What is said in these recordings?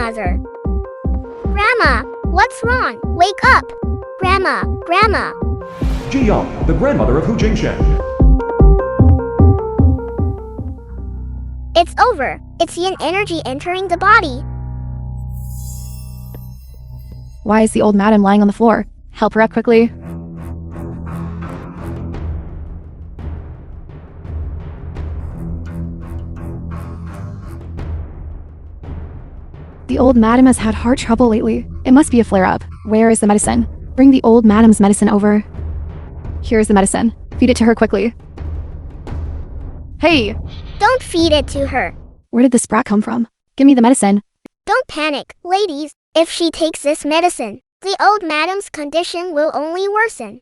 grandmother. Grandma, what's wrong? Wake up! Grandma, Grandma. Ji Yang, the grandmother of Hu Jingshan. It's over. It's yin energy entering the body. Why is the old madam lying on the floor? Help her up quickly. The old madam has had heart trouble lately. It must be a flare-up. Where is the medicine? Bring the old madam's medicine over. Here's the medicine. Feed it to her quickly. Hey! Don't feed it to her. Where did this brat come from? Give me the medicine. Don't panic, ladies. If she takes this medicine, the old madam's condition will only worsen.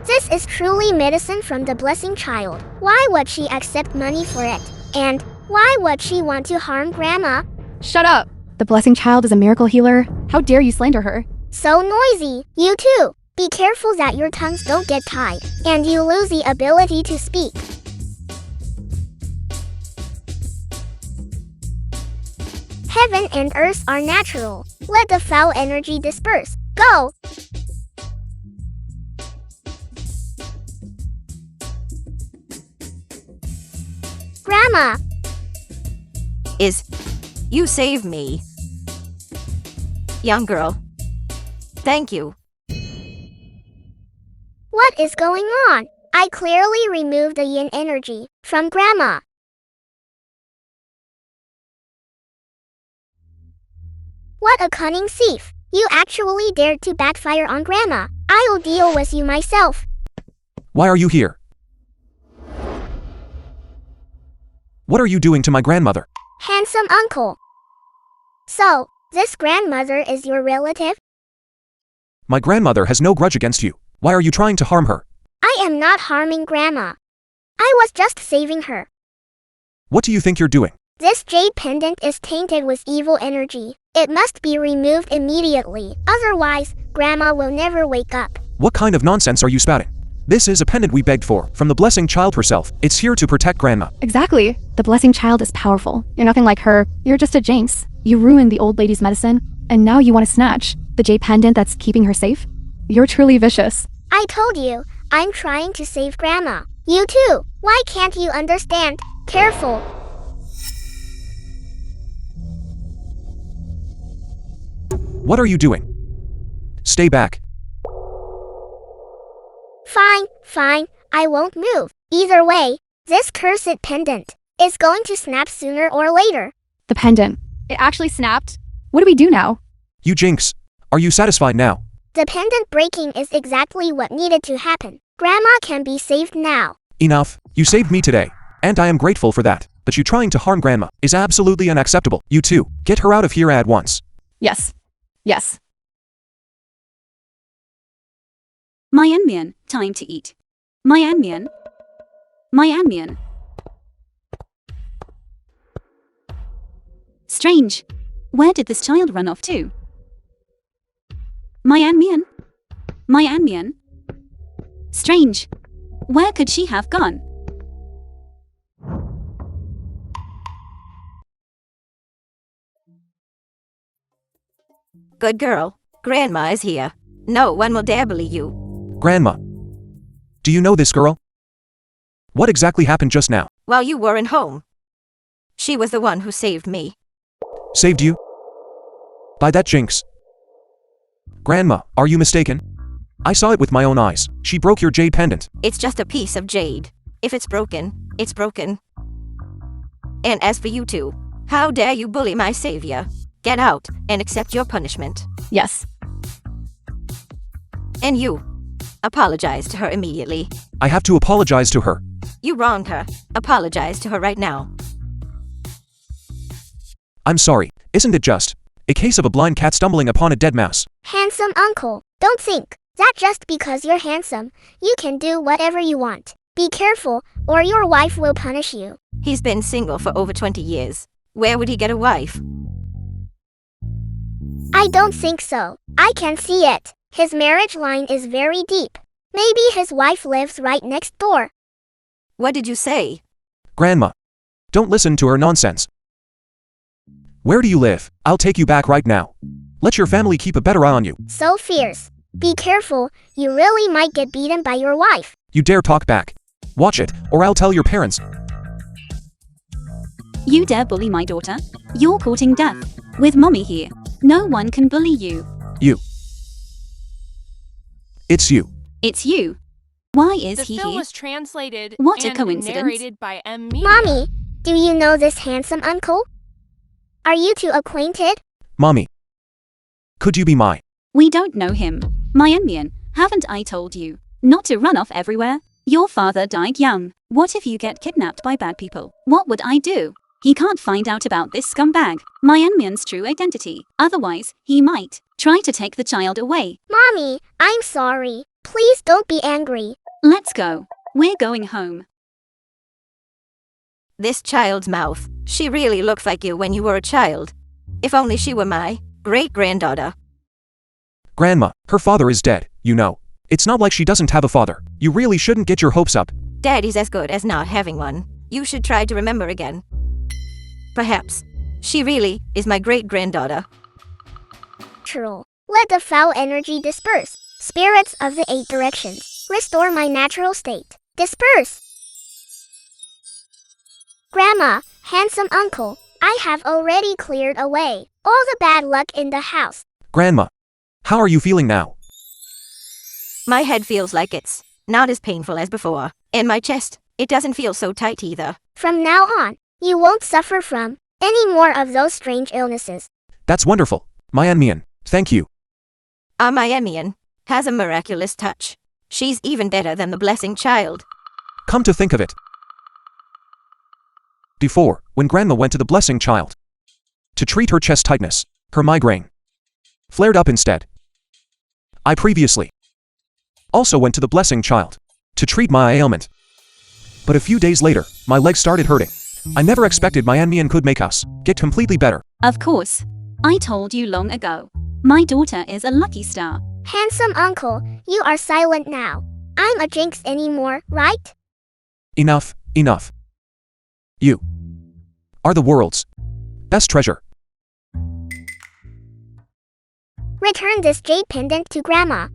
This is truly medicine from the blessing child. Why would she accept money for it? And why would she want to harm Grandma? Shut up! The blessing child is a miracle healer. How dare you slander her? So noisy. You too. Be careful that your tongues don't get tied, and you lose the ability to speak. Heaven and earth are natural. Let the foul energy disperse. Go! Grandma! You saved me. Young girl. Thank you. What is going on? I clearly removed the yin energy from Grandma. What a cunning thief! You actually dared to backfire on Grandma. I'll deal with you myself. Why are you here? What are you doing to my grandmother? Handsome uncle. So, this grandmother is your relative? My grandmother has no grudge against you. Why are you trying to harm her? I am not harming Grandma. I was just saving her. What do you think you're doing? This jade pendant is tainted with evil energy. It must be removed immediately. Otherwise, Grandma will never wake up. What kind of nonsense are you spouting? This is a pendant we begged for, from the blessing child herself. It's here to protect Grandma. Exactly. The blessing child is powerful. You're nothing like her. You're just a jinx. You ruined the old lady's medicine, and now you want to snatch the jade pendant that's keeping her safe? You're truly vicious. I told you, I'm trying to save Grandma. You too. Why can't you understand? Careful. What are you doing? Stay back. Fine. I won't move. Either way, this cursed pendant is going to snap sooner or later. The pendant. It actually snapped. What do we do now? You jinx. Are you satisfied now? The pendant breaking is exactly what needed to happen. Grandma can be saved now. Enough. You saved me today, and I am grateful for that. But you trying to harm Grandma is absolutely unacceptable. You too. Get her out of here at once. Yes. Myanmar, time to eat. Myanmar. Strange. Where did this child run off to? Myanmar. Strange. Where could she have gone? Good girl. Grandma is here. No one will dare bully you. Grandma. Do you know this girl? What exactly happened just now? While you weren't home. She was the one who saved me. Saved you? By that jinx. Grandma, are you mistaken? I saw it with my own eyes. She broke your jade pendant. It's just a piece of jade. If it's broken, it's broken. And as for you two, how dare you bully my savior? Get out and accept your punishment. Yes. And you, apologize to her immediately. I have to apologize to her. You wronged her. Apologize to her right now. I'm sorry. Isn't it just a case of a blind cat stumbling upon a dead mouse? Handsome uncle, don't think that just because you're handsome, you can do whatever you want. Be careful, or your wife will punish you. He's been single for over 20 years. Where would he get a wife? I don't think so. I can see it. His marriage line is very deep. Maybe his wife lives right next door. What did you say? Grandma. Don't listen to her nonsense. Where do you live? I'll take you back right now. Let your family keep a better eye on you. So fierce. Be careful, you really might get beaten by your wife. You dare talk back. Watch it, or I'll tell your parents. You dare bully my daughter? You're courting death. With mommy here, no one can bully you. You. It's you. It's you. Why is The he film here? was translated What a and coincidence. narrated by M. Media. Mommy, do you know this handsome uncle? Are you two acquainted? Mommy. Could you be my? We don't know him. My Enmian, haven't I told you not to run off everywhere? Your father died young. What if you get kidnapped by bad people? What would I do? He can't find out about this scumbag, my Enmian's true identity. Otherwise, he might try to take the child away. Mommy, I'm sorry. Please don't be angry. Let's go. We're going home. This child's mouth. She really looks like you when you were a child. If only she were my great-granddaughter. Grandma, her father is dead, you know. It's not like she doesn't have a father. You really shouldn't get your hopes up. Daddy's as good as not having one. You should try to remember again. Perhaps. She really is my great-granddaughter. Natural. Let the foul energy disperse. Spirits of the 8 directions. Restore my natural state. Disperse. Grandma, handsome uncle, I have already cleared away all the bad luck in the house. Grandma. How are you feeling now? My head feels like it's not as painful as before. And my chest, it doesn't feel so tight either. From now on, you won't suffer from any more of those strange illnesses. That's wonderful. My Enmian, thank you. My Emian has a miraculous touch. She's even better than the blessing child. Come to think of it. Before, when Grandma went to the blessing child to treat her chest tightness, her migraine flared up instead. I previously also went to the blessing child to treat my ailment. But a few days later, my legs started hurting. I never expected my Enmian could make us get completely better. Of course. I told you long ago. My daughter is a lucky star. Handsome uncle, you are silent now. I'm a jinx anymore, right? Enough, enough. You are the world's best treasure. Return this jade pendant to Grandma.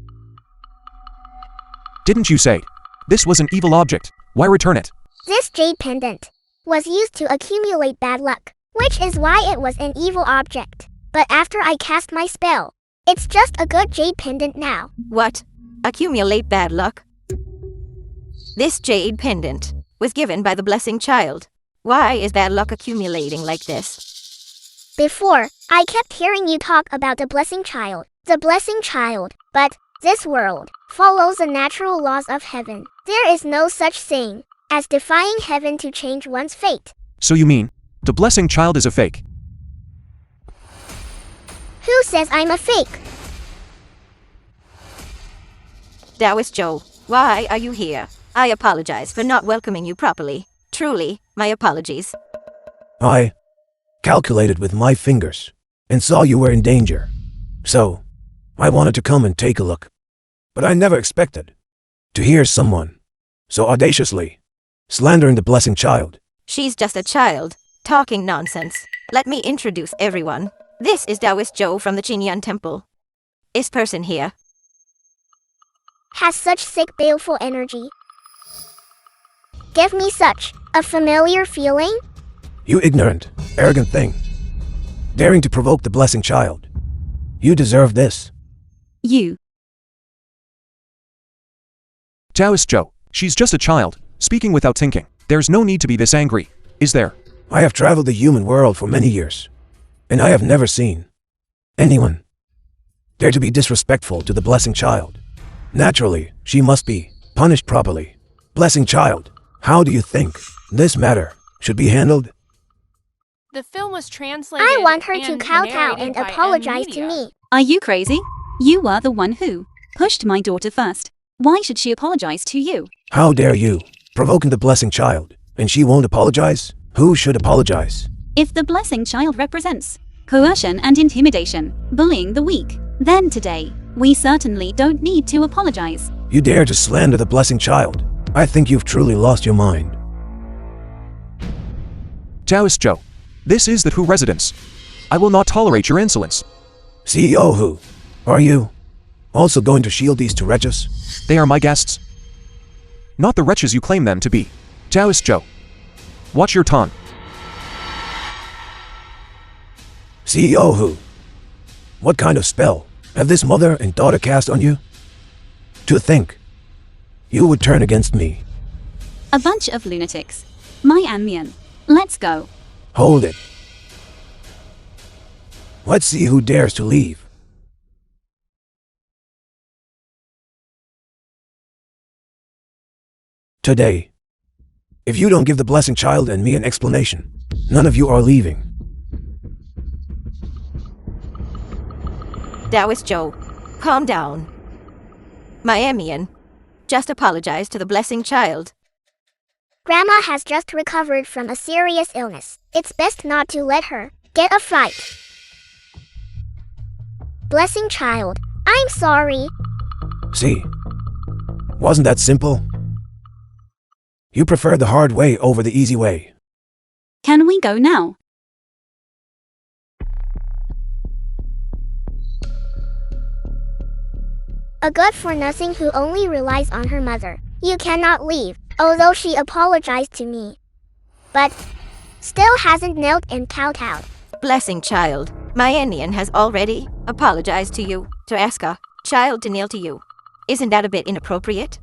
Didn't you say this was an evil object? Why return it? This jade pendant was used to accumulate bad luck, which is why it was an evil object. But after I cast my spell, it's just a good jade pendant now. What? Accumulate bad luck? This jade pendant was given by the blessing child. Why is bad luck accumulating like this? Before, I kept hearing you talk about the blessing child. The blessing child. But this world follows the natural laws of heaven. There is no such thing as defying heaven to change one's fate. So you mean, the blessing child is a fake? Who says I'm a fake? Taoist Joe, why are you here? I apologize for not welcoming you properly. Truly, my apologies. I calculated with my fingers and saw you were in danger. So, I wanted to come and take a look. But I never expected to hear someone so audaciously slandering the blessing child. She's just a child, talking nonsense. Let me introduce everyone. This is Taoist Joe from the Cine Temple. This person here Has such sick, baleful energy. Give me such a familiar feeling. You ignorant, arrogant thing. Daring to provoke the blessing child. You deserve this. You. Taoist Joe, she's just a child, speaking without thinking. There's no need to be this angry, is there? I have traveled the human world for many years, and I have never seen anyone dare to be disrespectful to the blessing child. Naturally, she must be punished properly. Blessing child, how do you think this matter should be handled? The film was translated I want her to and kowtow narrated and by M. apologize to Media. me. Are you crazy? You are the one who pushed my daughter first. Why should she apologize to you? How dare you, provoking the blessing child, and she won't apologize? Who should apologize? If the blessing child represents coercion and intimidation, bullying the weak, then today, we certainly don't need to apologize. You dare to slander the blessing child. I think you've truly lost your mind. Taoist Joe, this is the Who residence. I will not tolerate your insolence. CEO who? Are you also going to shield these two wretches? They are my guests. Not the wretches you claim them to be. Taoist Joe. Watch your tongue. CEO who? What kind of spell have this mother and daughter cast on you? To think you would turn against me. A bunch of lunatics. My Anmian. Let's go. Hold it. Let's see who dares to leave. Today, if you don't give the blessing child and me an explanation, none of you are leaving. Taoist Joe, calm down. Miamian, just apologize to the blessing child. Grandma has just recovered from a serious illness. It's best not to let her get a fright. Blessing child, I'm sorry. See, wasn't that simple? You prefer the hard way over the easy way. Can we go now? A good-for-nothing who only relies on her mother. You cannot leave, although she apologized to me. But still hasn't knelt and kowtowed. Blessing child, Miamian has already apologized to you, to ask a child to kneel to you. Isn't that a bit inappropriate?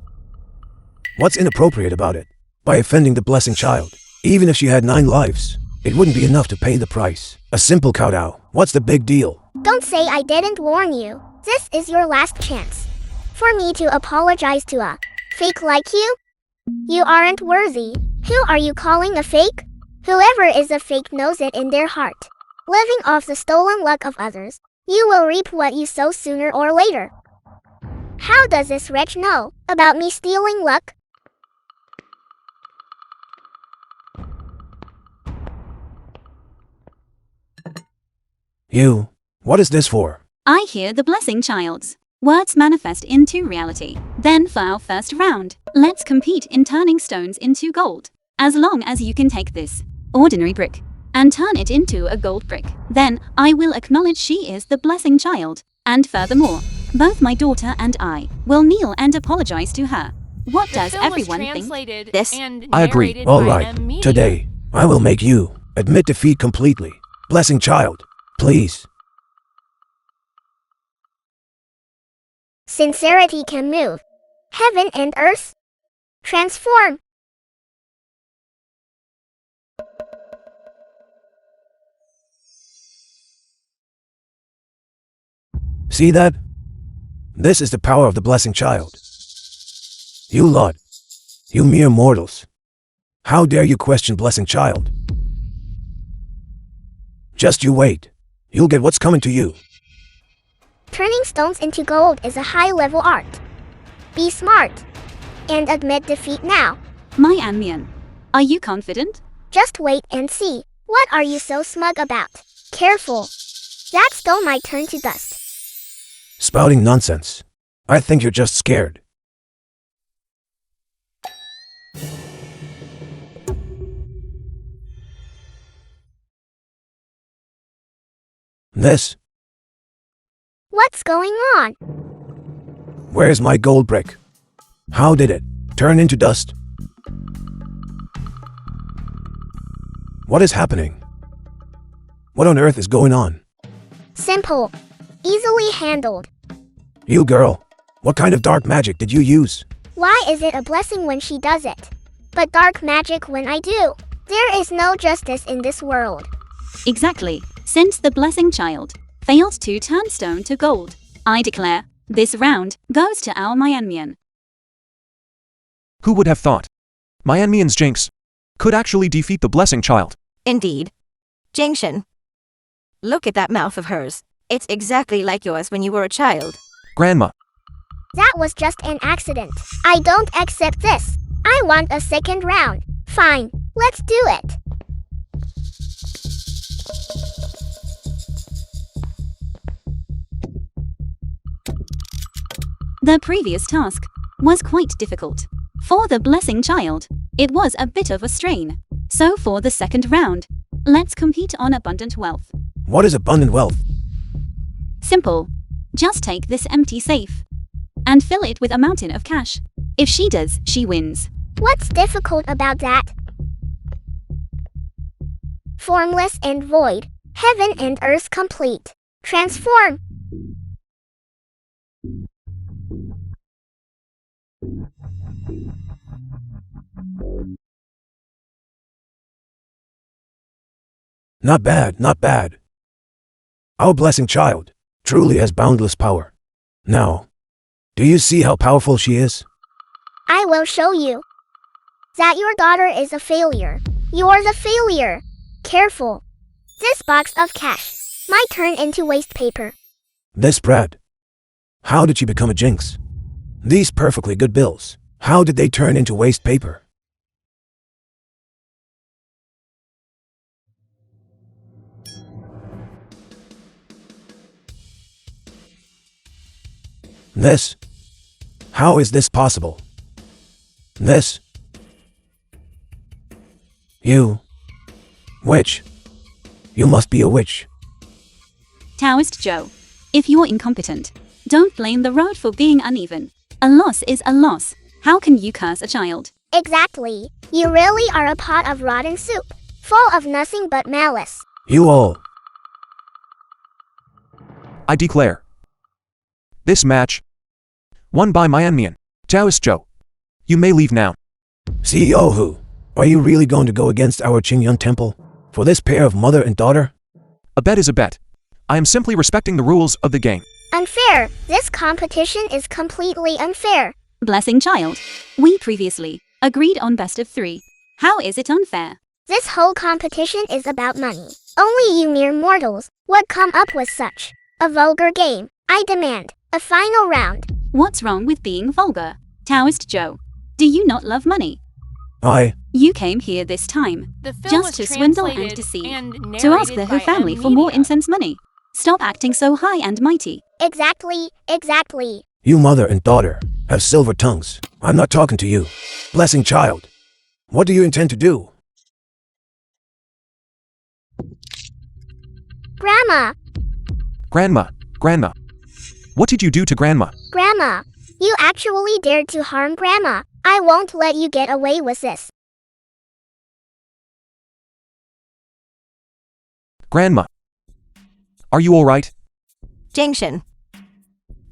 What's inappropriate about it? By offending the blessing child, even if she had 9 lives, it wouldn't be enough to pay the price. A simple kowtow, what's the big deal? Don't say I didn't warn you. This is your last chance. For me to apologize to a fake like you? You aren't worthy. Who are you calling a fake? Whoever is a fake knows it in their heart. Living off the stolen luck of others, you will reap what you sow sooner or later. How does this wretch know about me stealing luck? You, what is this for? I hear the blessing child's words manifest into reality. Then for our first round, let's compete in turning stones into gold. As long as you can take this ordinary brick and turn it into a gold brick, then I will acknowledge she is the blessing child. And furthermore, both my daughter and I will kneel and apologize to her. What The does film was everyone think? translated This- and I agree. narrated All by right, M. Media. today, I will make you admit defeat completely. Blessing child, please. Sincerity can move heaven and earth. Transform. See that? This is the power of the blessing child. You lot, you mere mortals. How dare you question blessing child? Just you wait. You'll get what's coming to you. Turning stones into gold is a high-level art. Be smart and admit defeat now. My Anmian, are you confident? Just wait and see. What are you so smug about? Careful. That stone might turn to dust. Spouting nonsense. I think you're just scared. This? What's going on? Where's my gold brick? How did it turn into dust? What is happening? What on earth is going on? Simple. Easily handled. You girl, what kind of dark magic did you use? Why is it a blessing when she does it, but dark magic when I do? There is no justice in this world. Exactly. Since the blessing child failed to turn stone to gold, I declare this round goes to our Miamian. Who would have thought? Miamian's jinx could actually defeat the blessing child. Indeed. Jingshan. Look at that mouth of hers. It's exactly like yours when you were a child. Grandma, That was just an accident. I don't accept this. I want a second round. Fine, let's do it. The previous task was quite difficult. For the blessing child, it was a bit of a strain. So for the second round, let's compete on abundant wealth. What is abundant wealth? Simple. Just take this empty safe and fill it with a mountain of cash. If she does, she wins. What's difficult about that? Formless and void, heaven and earth complete. Transform. Not bad, not bad. Our blessing child truly has boundless power. Now, do you see how powerful she is? I will show you that your daughter is a failure. You're the failure. Careful. This box of cash might turn into waste paper. This brat. How did she become a jinx? These perfectly good bills, how did they turn into waste paper? This? How is this possible? This? You? Witch? You must be a witch. Taoist Joe. If you're incompetent, don't blame the road for being uneven. A loss is a loss. How can you curse a child? Exactly. You really are a pot of rotten soup, full of nothing but malice. You all. I declare this match won by Myanmar. Taoist Joe. You may leave now. CEO Hu, are you really going to go against our Qingyun temple? For this pair of mother and daughter? A bet is a bet. I am simply respecting the rules of the game. Unfair. This competition is completely unfair. Blessing child. We previously agreed on best of 3. How is it unfair? This whole competition is about money. Only you mere mortals would come up with such a vulgar game. I demand a final round. What's wrong with being vulgar? Taoist Joe. Do you not love money? You came here this time The film just was to swindle and translated deceive, and to ask the narrated Hu by family M for more Media. incense money. Stop acting so high and mighty. Exactly, exactly. You mother and daughter have silver tongues. I'm not talking to you. Blessing child. What do you intend to do? Grandma, Grandma. What did you do to Grandma? Grandma, you actually dared to harm Grandma. I won't let you get away with this. Grandma. Are you alright? Junction.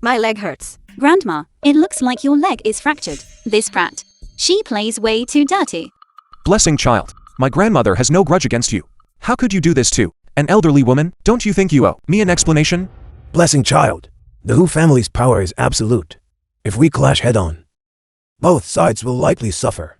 My leg hurts. Grandma, it looks like your leg is fractured. This brat. She plays way too dirty. Blessing child. My grandmother has no grudge against you. How could you do this to an elderly woman? Don't you think you owe me an explanation? Blessing child. The Hu family's power is absolute. If we clash head-on, both sides will likely suffer.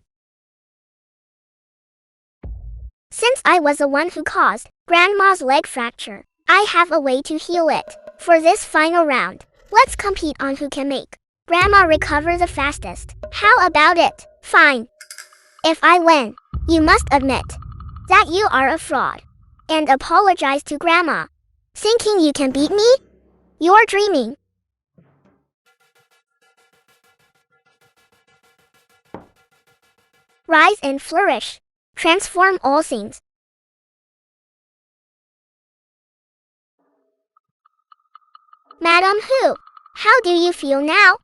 Since I was the one who caused Grandma's leg fracture, I have a way to heal it. For this final round, let's compete on who can make Grandma recover the fastest. How about it? Fine. If I win, you must admit that you are a fraud and apologize to Grandma. Thinking you can beat me? You're dreaming. Rise and flourish. Transform all things. Madam Hu, how do you feel now?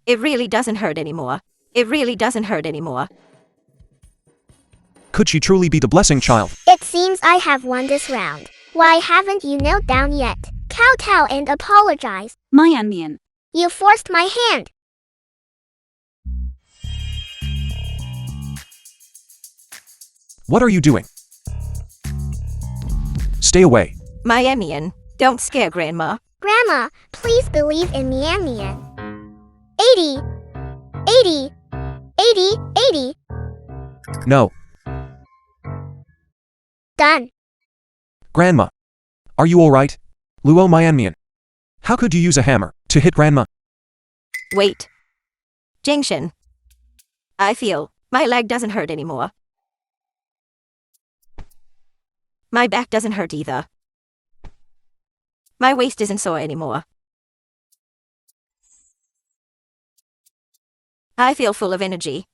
It really doesn't hurt anymore. It really doesn't hurt anymore. Could she truly be the blessing child? It seems I have won this round. Why haven't you knelt down yet? Kowtow and apologize. Myanmar. You forced my hand. What are you doing? Stay away. My Emian, don't scare Grandma. Grandma, please believe in me and me. 80. 80. 80. 80. No. Done. Grandma. Are you alright? Luo Myanmar. How could you use a hammer to hit Grandma? Wait. Junction. I feel my leg doesn't hurt anymore. My back doesn't hurt either. My waist isn't sore anymore. I feel full of energy.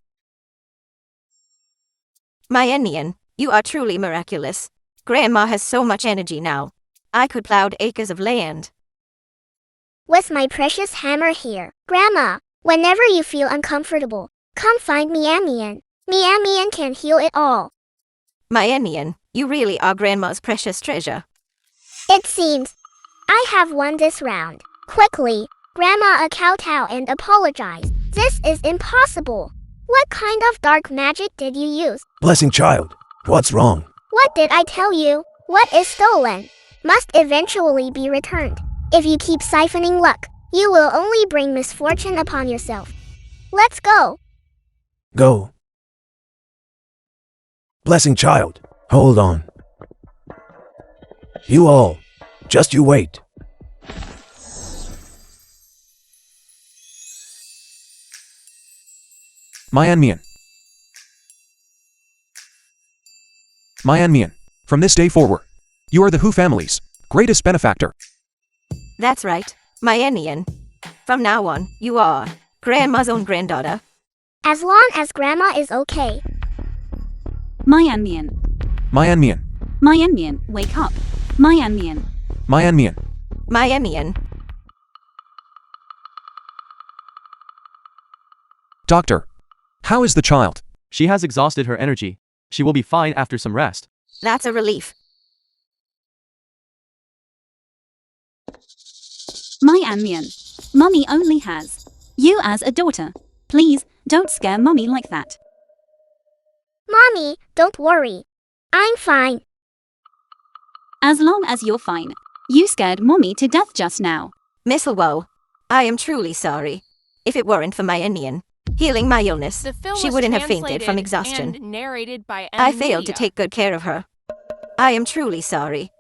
My Enian, you are truly miraculous. Grandma has so much energy now. I could plow acres of land. With my precious hammer here. Grandma, whenever you feel uncomfortable, come find Mian. Mian can heal it all. Mian, you really are Grandma's precious treasure. It seems. I have won this round. Quickly, Grandma kowtow and apologize. This is impossible. What kind of dark magic did you use? Blessing child, what's wrong? What did I tell you? What is stolen must eventually be returned. If you keep siphoning luck, you will only bring misfortune upon yourself. Let's go. Go. Blessing child, hold on. You all, just you wait. Mian. From this day forward, you are the Who family's greatest benefactor. That's right, Mian. From now on, you are Grandma's own granddaughter. As long as Grandma is okay. Mian. Mian. Wake up. Mian. Mian. Doctor, how is the child? She has exhausted her energy. She will be fine after some rest. That's a relief. Mian. Mummy only has you as a daughter. Please, don't scare Mummy like that. Mommy, don't worry. I'm fine. As long as you're fine. You scared Mommy to death just now. Miss Woe, I am truly sorry. If it weren't for Mian healing my illness, The film she was wouldn't have fainted translated from exhaustion. Mm. And narrated by I failed to take good care of her. I am truly sorry.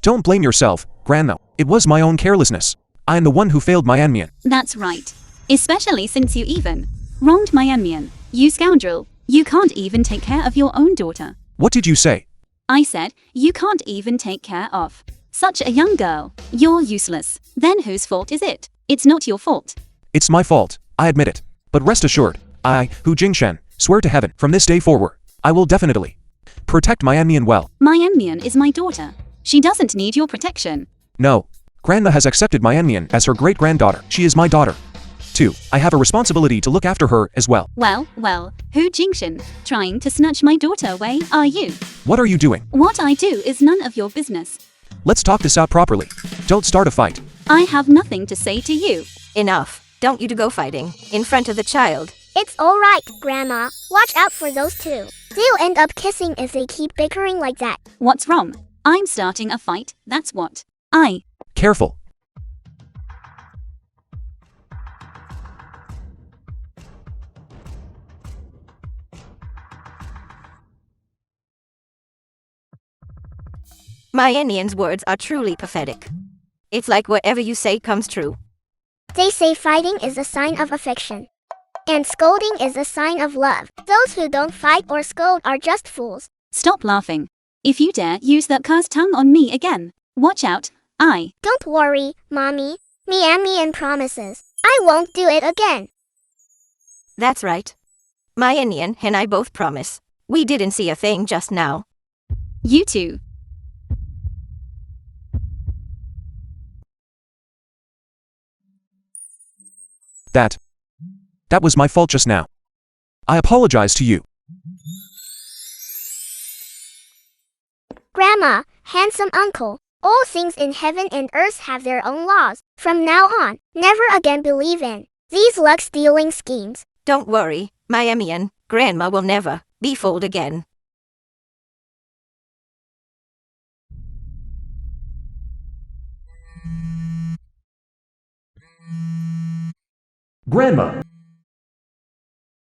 Don't blame yourself, Grandma. It was my own carelessness. I am the one who failed Mian. That's right. Especially since you even wronged Mian. You scoundrel. You can't even take care of your own daughter. What did you say? I said, you can't even take care of such a young girl. You're useless. Then whose fault is it? It's not your fault. It's my fault, I admit it. But rest assured, I, Hu Jingshen, swear to heaven, from this day forward, I will definitely protect Mian well. Mian is my daughter. She doesn't need your protection. No, Grandma has accepted Mian as her great-granddaughter. She is my daughter. Too, I have a responsibility to look after her as well. Well, Hu Jingshan, trying to snatch my daughter away, are you? What are you doing? What I do is none of your business. Let's talk this out properly. Don't start a fight. I have nothing to say to you. Enough. Don't you to go fighting in front of the child. It's alright, Grandma. Watch out for those two. They'll end up kissing if they keep bickering like that. What's wrong? I'm starting a fight, that's what. Careful. Mian's words are truly pathetic. It's like whatever you say comes true. They say fighting is a sign of affection. And scolding is a sign of love. Those who don't fight or scold are just fools. Stop laughing. If you dare use that cursed tongue on me again, watch out. Don't worry, Mommy. Mian promises. I won't do it again. That's right. Mian and I both promise. We didn't see a thing just now. You too. That was my fault just now. I apologize to you. Grandma, handsome uncle, all things in heaven and earth have their own laws. From now on, never again believe in these luck-stealing schemes. Don't worry, Mian, Grandma will never be fooled again. Grandma.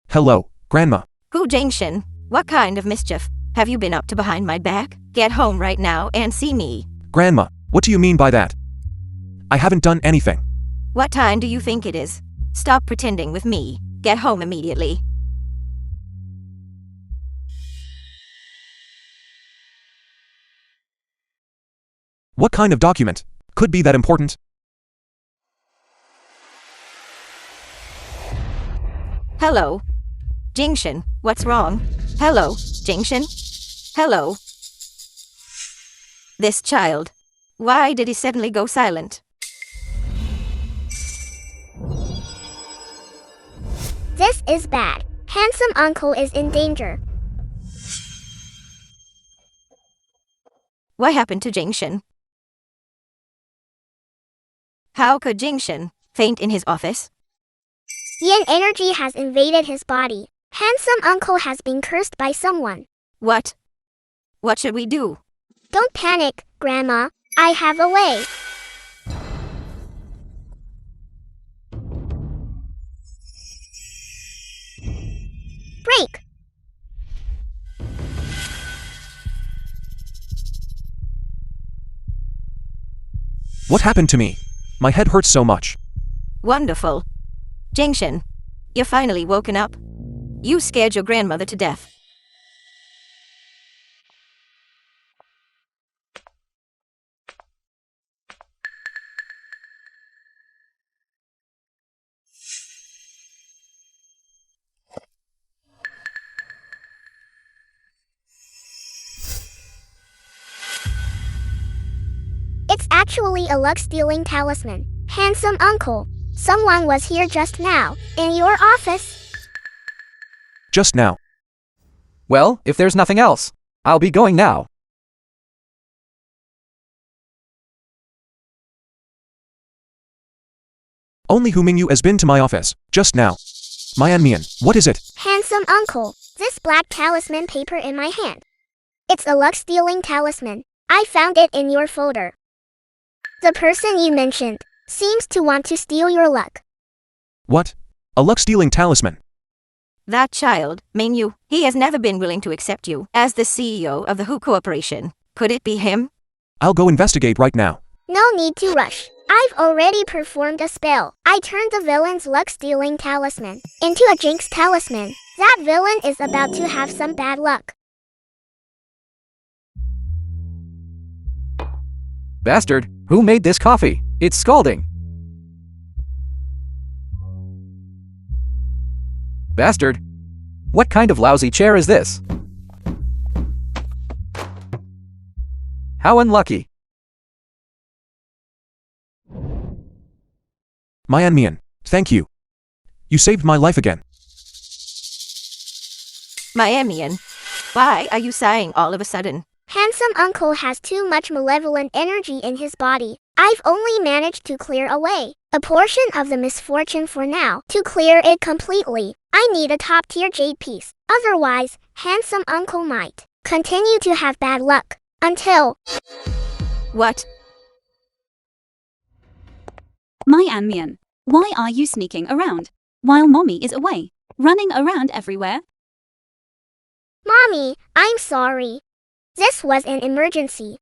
Hello, Grandma. Hu Jingshan, what kind of mischief have you been up to behind my back? Get home right now and see me. Grandma, what do you mean by that? I haven't done anything. What time do you think it is? Stop pretending with me. Get home immediately. What kind of document could be that important? Hello. Jingshan, what's wrong? Hello, Jingshan? Hello. This child. Why did he suddenly go silent? This is bad. Handsome uncle is in danger. What happened to Jingshan? How could Jingshan faint in his office? Yin energy has invaded his body. Handsome uncle has been cursed by someone. What? What should we do? Don't panic, Grandma. I have a way. Break. What happened to me? My head hurts so much. Wonderful. Jingshan, you're finally woken up. You scared your grandmother to death. It's actually a luck-stealing talisman. Handsome uncle, someone was here just now, in your office. Just now. Well, if there's nothing else, I'll be going now. Only Hu Mingyu has been to my office, just now. Mian Mian, what is it? Handsome uncle, this black talisman paper in my hand. It's a luck-stealing talisman. I found it in your folder. The person you mentioned seems to want to steal your luck. What? A luck-stealing talisman? That child, Mingyu, he has never been willing to accept you as the CEO of the Hu Corporation. Could it be him? I'll go investigate right now. No need to rush. I've already performed a spell. I turned the villain's luck-stealing talisman into a jinx talisman. That villain is about to have some bad luck. Bastard, who made this coffee? It's scalding. Bastard. What kind of lousy chair is this? How unlucky. Mian Mian, thank you. You saved my life again. Mian, why are you sighing all of a sudden? Handsome uncle has too much malevolent energy in his body. I've only managed to clear away a portion of the misfortune for now. To clear it completely, I need a top-tier jade piece. Otherwise, handsome uncle might continue to have bad luck until... What? Mian Mian, why are you sneaking around while mommy is away, running around everywhere? Mommy, I'm sorry. This was an emergency.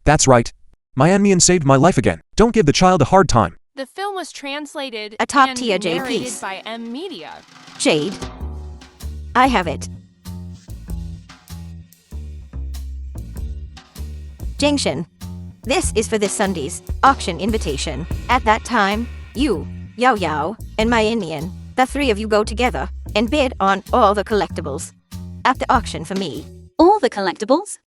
That's right. Mian Mian saved my life again. Don't give the child a hard time. The film was translated A top-tier and Jade narrated piece. by M Media. Jade. I have it. Jingshan, this is for this Sunday's auction invitation. At that time, you, Yao Yao, and Mian Mian, the three of you go together and bid on all the collectibles at the auction for me. All the collectibles?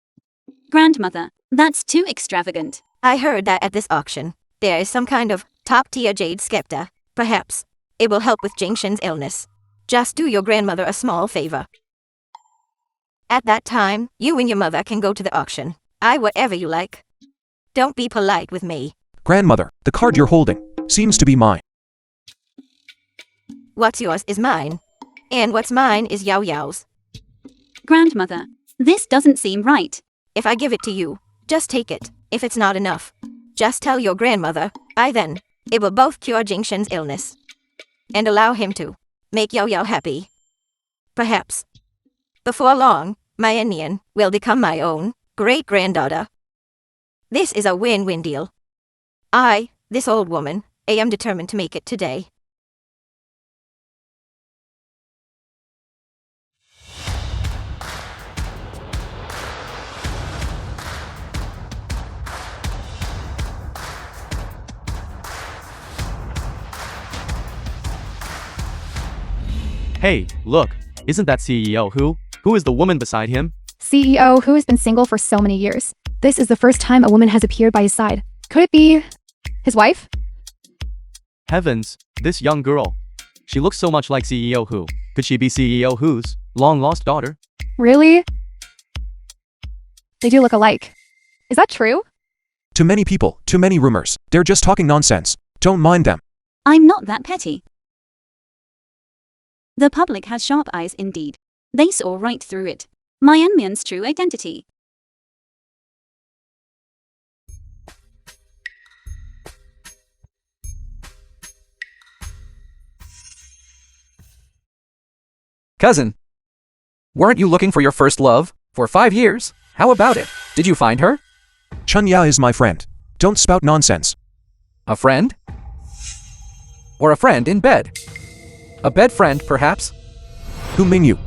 Grandmother, that's too extravagant. I heard that at this auction, there is some kind of top-tier jade scepter. Perhaps it will help with Jingshan's illness. Just do your grandmother a small favor. At that time, you and your mother can go to the auction. Whatever you like. Don't be polite with me. Grandmother, the card you're holding seems to be mine. What's yours is mine. And what's mine is Yao Yao's. Grandmother, this doesn't seem right. If I give it to you, just take it. If it's not enough, just tell your grandmother. Then it will both cure Jingshan's illness and allow him to make Yao Yao happy. Perhaps before long, Mian Mian will become my own great-granddaughter. This is a win-win deal. This old woman, am determined to make it today. Hey, look, isn't that CEO Who? Who is the woman beside him? CEO who has been single for so many years. This is the first time a woman has appeared by his side. Could it be his wife? Heavens, this young girl. She looks so much like CEO Hu. Could she be CEO Hu's long-lost daughter? Really? They do look alike. Is that true? Too many people, too many rumors. They're just talking nonsense. Don't mind them. I'm not that petty. The public has sharp eyes indeed. They saw right through it. Myanmar's true identity. Cousin. Weren't you looking for your first love? For 5 years? How about it? Did you find her? Chunya is my friend. Don't spout nonsense. A friend? Or a friend in bed? A bed friend, perhaps? Who Mingyu?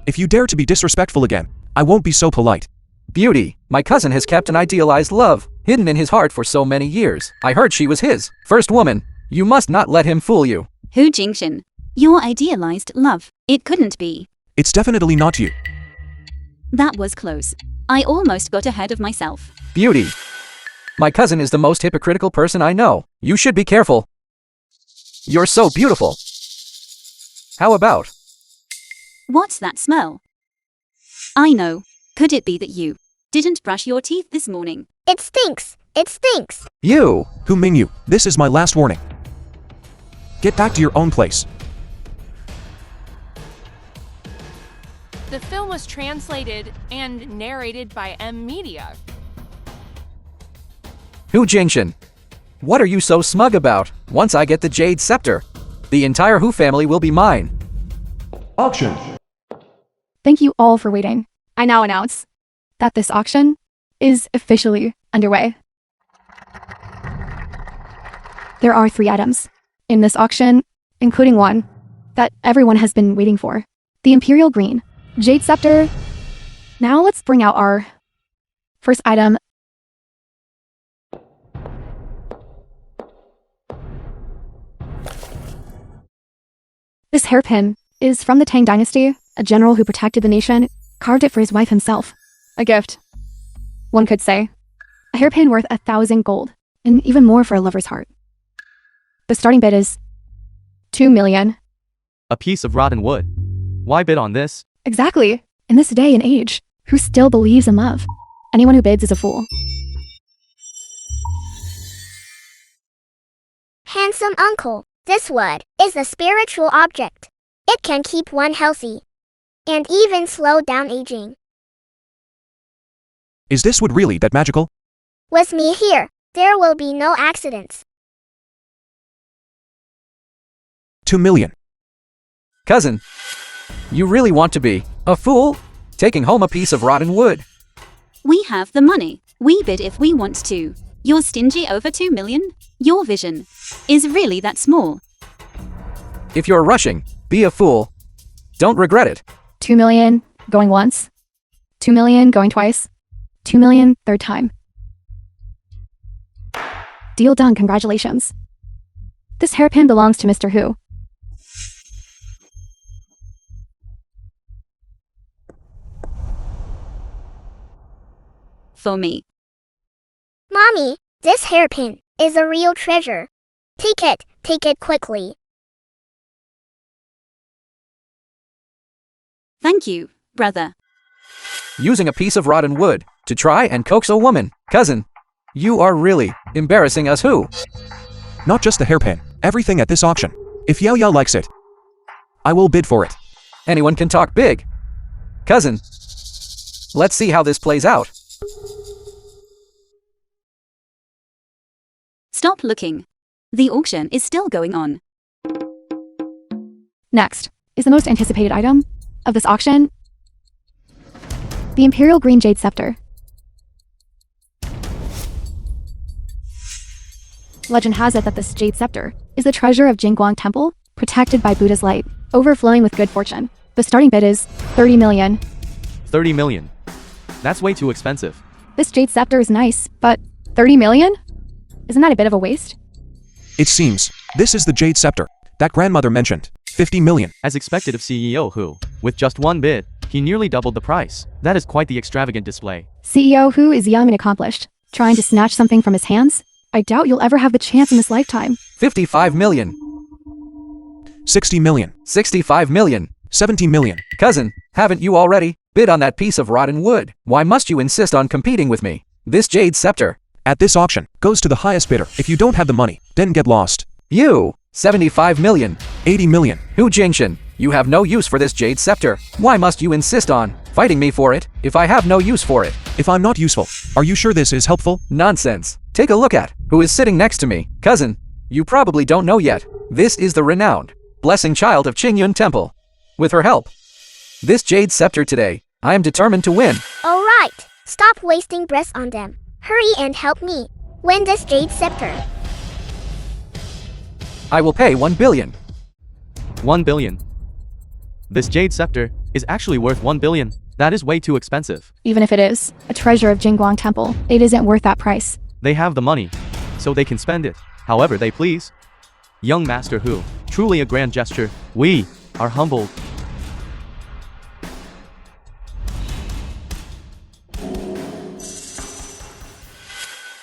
If you dare to be disrespectful again, I won't be so polite. Beauty, my cousin has kept an idealized love, hidden in his heart for so many years. I heard she was his first woman. You must not let him fool you. Hu Jingshan. Your idealized love. It couldn't be. It's definitely not you. That was close. I almost got ahead of myself. Beauty. My cousin is the most hypocritical person I know. You should be careful. You're so beautiful. How about? What's that smell? I know. Could it be that you didn't brush your teeth this morning? It stinks. It stinks. You. Who Mingyu? This is my last warning. Get back to your own place. The film was translated and narrated by M Media. Hu Jingshan. What are you so smug about? Once I get the Jade Scepter, the entire Hu family will be mine. Auction. Thank you all for waiting. I now announce that this auction is officially underway. There are 3 items in this auction, including one that everyone has been waiting for. The Imperial Green Jade Scepter. Now let's bring out our first item. This hairpin is from the Tang Dynasty. A general who protected the nation carved it for his wife himself. A gift, one could say. A hairpin worth 1,000 gold, and even more for a lover's heart. The starting bid is 2 million. A piece of rotten wood. Why bid on this? Exactly. In this day and age, who still believes in love? Anyone who bids is a fool. Handsome uncle, this wood is a spiritual object. It can keep one healthy and even slow down aging. Is this wood really that magical? With me here, there will be no accidents. 2 million. Cousin. You really want to be a fool? Taking home a piece of rotten wood. We have the money. We bid if we want to. You're stingy over 2 million? Your vision is really that small. If you're rushing, be a fool. Don't regret it. 2 million going once. 2 million going twice. 2 million third time. Deal done, congratulations. This hairpin belongs to Mr. Hu. For me. Mommy, this hairpin is a real treasure. Take it quickly. Thank you, brother. Using a piece of rotten wood to try and coax a woman. Cousin, you are really embarrassing us. Who? Not just the hairpin, everything at this auction. If Yao Yao likes it, I will bid for it. Anyone can talk big. Cousin, let's see how this plays out. Stop looking. The auction is still going on. Next is the most anticipated item of this auction. The Imperial Green Jade Scepter. Legend has it that this Jade Scepter is the treasure of Jingguang Temple, protected by Buddha's light, overflowing with good fortune. The starting bid is 30 million. 30 million. That's way too expensive. This Jade Scepter is nice, but 30 million? Isn't that a bit of a waste? It seems, this is the Jade Scepter that grandmother mentioned. 50 million. As expected of CEO Hu. With just one bid, He nearly doubled the price. That is quite the extravagant display. CEO who is young and accomplished. Trying to snatch something from his hands? I doubt you'll ever have the chance in this lifetime. 55 million. 60 million. 65 million. 70 million. Cousin, haven't you already bid on that piece of rotten wood? Why must you insist on competing with me? This jade scepter. At this auction, goes to the highest bidder. If you don't have the money, then get lost. You. 75 million. 80 million. Hu Jingshan, you have no use for this jade scepter. Why must you insist on fighting me for it if I have no use for it? If I'm not useful, are you sure this is helpful? Nonsense. Take a look at who is sitting next to me. Cousin, you probably don't know yet. This is the renowned blessing child of Qingyun Temple. With her help, this jade scepter today, I am determined to win. Alright, stop wasting breath on them. Hurry and help me win this jade scepter. I will pay 1 billion. 1 billion. This jade scepter is actually worth 1 billion. That is way too expensive. Even if it is a treasure of Jingguang Temple, it isn't worth that price. They have the money, so they can spend it however they please. Young Master Hu, truly a grand gesture. We are humbled.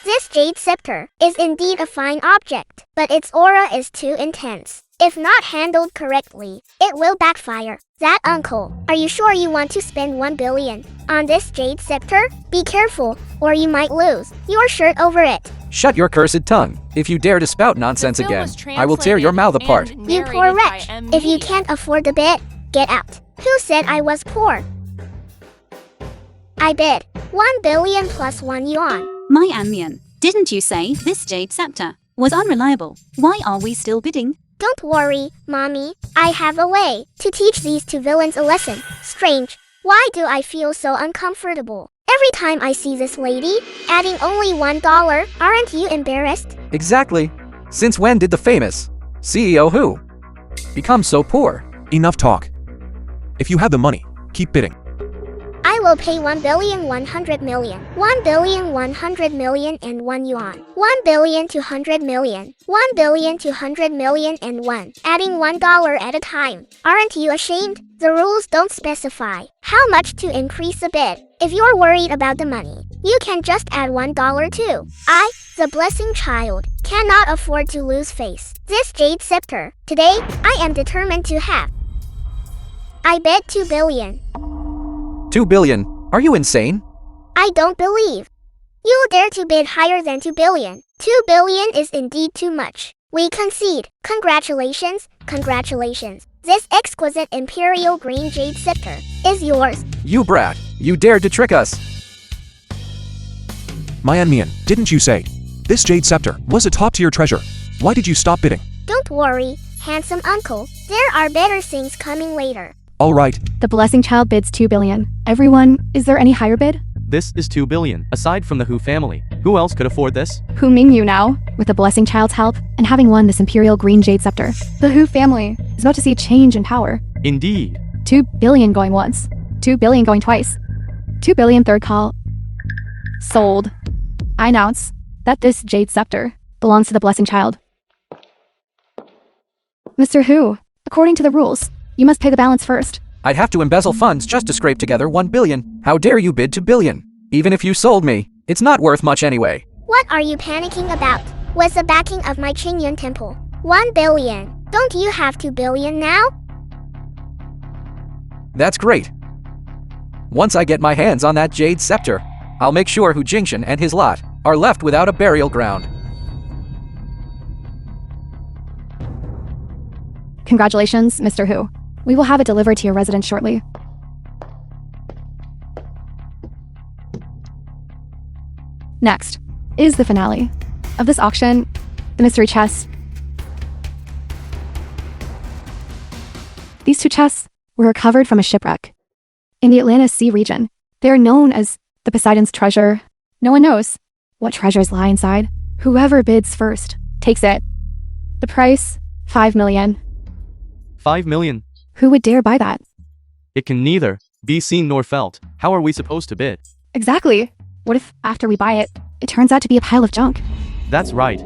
This jade scepter is indeed a fine object, but its aura is too intense. If not handled correctly, it will backfire. That uncle, are you sure you want to spend 1 billion on this jade scepter? Be careful, or you might lose your shirt over it. Shut your cursed tongue. If you dare to spout nonsense again, I will tear your mouth apart. You poor wretch. If you can't afford the bid, get out. Who said I was poor? I bid 1 billion plus 1 yuan. My Anmian, didn't you say this jade scepter was unreliable? Why are we still bidding? Don't worry, Mommy. I have a way to teach these two villains a lesson. Strange. Why do I feel so uncomfortable every time I see this lady adding only $1? Aren't you embarrassed? Exactly. Since when did the famous CEO Hu become so poor? Enough talk. If you have the money, keep bidding. I will pay 1,100,000,000. 1,100,000,000 and 1 yuan. 1,200,000,000. 1,200,000,000 and 1. Adding $1 at a time. Aren't you ashamed? The rules don't specify how much to increase a bid. If you're worried about the money, you can just add $1 too. I, the blessing child, cannot afford to lose face. This jade scepter, today, I am determined to have. I bet 2 billion. 2 billion. Are you insane? I don't believe you dare to bid higher than 2 billion. 2 billion is indeed too much. We concede. Congratulations, congratulations. This exquisite imperial green jade scepter is yours. You brat. You dared to trick us. My Anmian, didn't you say this jade scepter was a top-tier treasure? Why did you stop bidding? Don't worry, handsome uncle. There are better things coming later. All right. The blessing child bids 2 billion. Everyone, is there any higher bid? This is 2 billion. Aside from the Hu family, who else could afford this? Hu Mingyu now, with the blessing child's help, and having won this imperial green jade scepter. The Hu family is about to see a change in power. Indeed. 2 billion going once. 2 billion going twice. 2 billion third call. Sold. I announce that this jade scepter belongs to the blessing child. Mr. Hu, according to the rules, you must pay the balance first. I'd have to embezzle funds just to scrape together 1 billion. How dare you bid 2 billion? Even if you sold me, it's not worth much anyway. What are you panicking about? With the backing of my Qingyun Temple. 1 billion. Don't you have 2 billion now? That's great. Once I get my hands on that jade scepter, I'll make sure Hu Jingshan and his lot are left without a burial ground. Congratulations, Mr. Hu. We will have it delivered to your residence shortly. Next is the finale of this auction, the mystery chests. These 2 chests were recovered from a shipwreck in the Atlantis Sea region. They are known as the Poseidon's treasure. No one knows what treasures lie inside. Whoever bids first takes it. The price, 5 million. 5 million. Who would dare buy that? It can neither be seen nor felt. How are we supposed to bid? Exactly. What if, after we buy it, it turns out to be a pile of junk? That's right.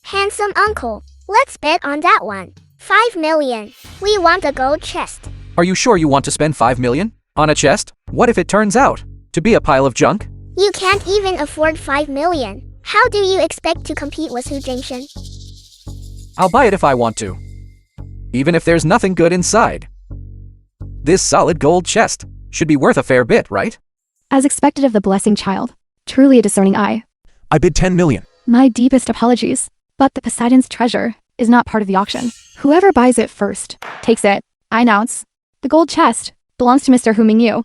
Handsome uncle, let's bet on that one. 5 million. We want a gold chest. Are you sure you want to spend 5 million on a chest? What if it turns out to be a pile of junk? You can't even afford 5 million. How do you expect to compete with Hu Jingshan? I'll buy it if I want to. Even if there's nothing good inside. This solid gold chest should be worth a fair bit, right? As expected of the blessing child. Truly a discerning eye. I bid 10 million. My deepest apologies. But the Poseidon's treasure is not part of the auction. Whoever buys it first takes it. I announce. The gold chest belongs to Mr. Hu Mingyu.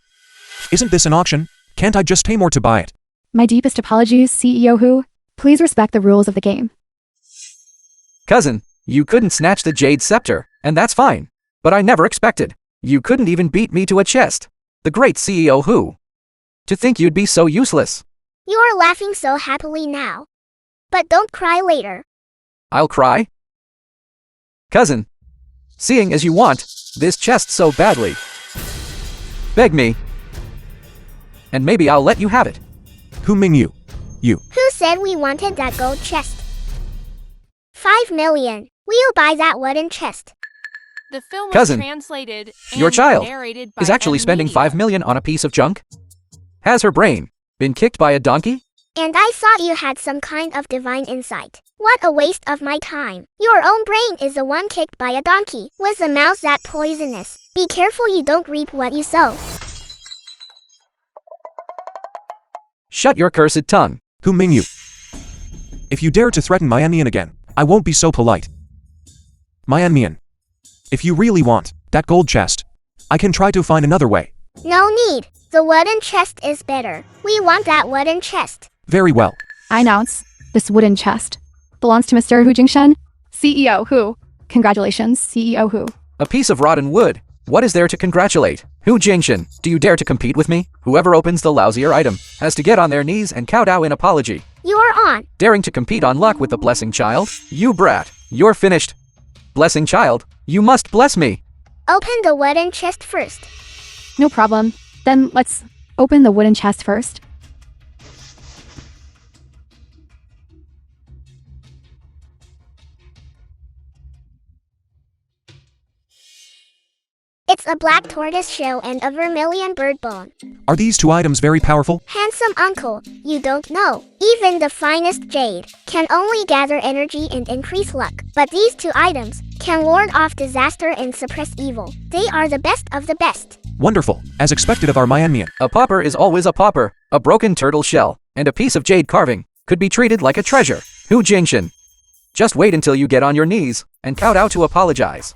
Isn't this an auction? Can't I just pay more to buy it? My deepest apologies, CEO Hu. Please respect the rules of the game. Cousin, you couldn't snatch the jade scepter, and that's fine. But I never expected. You couldn't even beat me to a chest. The great CEO Hu. To think you'd be so useless. You are laughing so happily now. But don't cry later. I'll cry. Cousin, seeing as you want this chest so badly, beg me, and maybe I'll let you have it. Hu Mingyu. You. Who said we wanted that gold chest? 5 million. We'll buy that wooden chest. The film was Cousin, translated and your child narrated by is actually M. spending Media. 5 million on a piece of junk? Has her brain been kicked by a donkey? And I thought you had some kind of divine insight. What a waste of my time. Your own brain is the one kicked by a donkey. Was the mouth that poisonous? Be careful you don't reap what you sow. Shut your cursed tongue. Hu Mingyu. If you dare to threaten my Mian again, I won't be so polite. Mian, if you really want that gold chest, I can try to find another way. No need. The wooden chest is better. We want that wooden chest. Very well. I announce. This wooden chest belongs to Mr. Hu Jingshan. CEO Hu. Congratulations, CEO Hu. A piece of rotten wood. What is there to congratulate? Hu Jingshan, do you dare to compete with me? Whoever opens the lousier item has to get on their knees and kowtow in apology. You are on. Daring to compete on luck with the blessing child? You brat, you're finished. Blessing child, you must bless me. Open the wooden chest first. No problem. Then let's open the wooden chest first. It's a black tortoise shell and a vermilion bird bone. Are these two items very powerful? Handsome uncle, you don't know. Even the finest jade can only gather energy and increase luck. But these two items can ward off disaster and suppress evil. They are the best of the best. Wonderful, as expected of our Mian. A pauper is always a pauper. A broken turtle shell and a piece of jade carving could be treated like a treasure. Hu Jingshan. Just wait until you get on your knees and kowtow to apologize.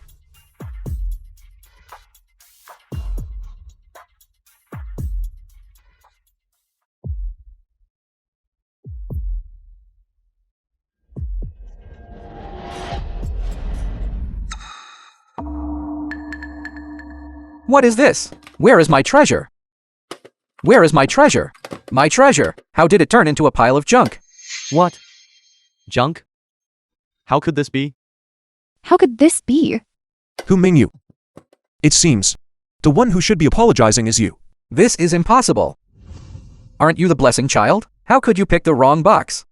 What is this? Where is my treasure? Where is my treasure? My treasure! How did it turn into a pile of junk? What? Junk? How could this be? How could this be? Hu Mingyu. It seems the one who should be apologizing is you. This is impossible. Aren't you the blessing child? How could you pick the wrong box?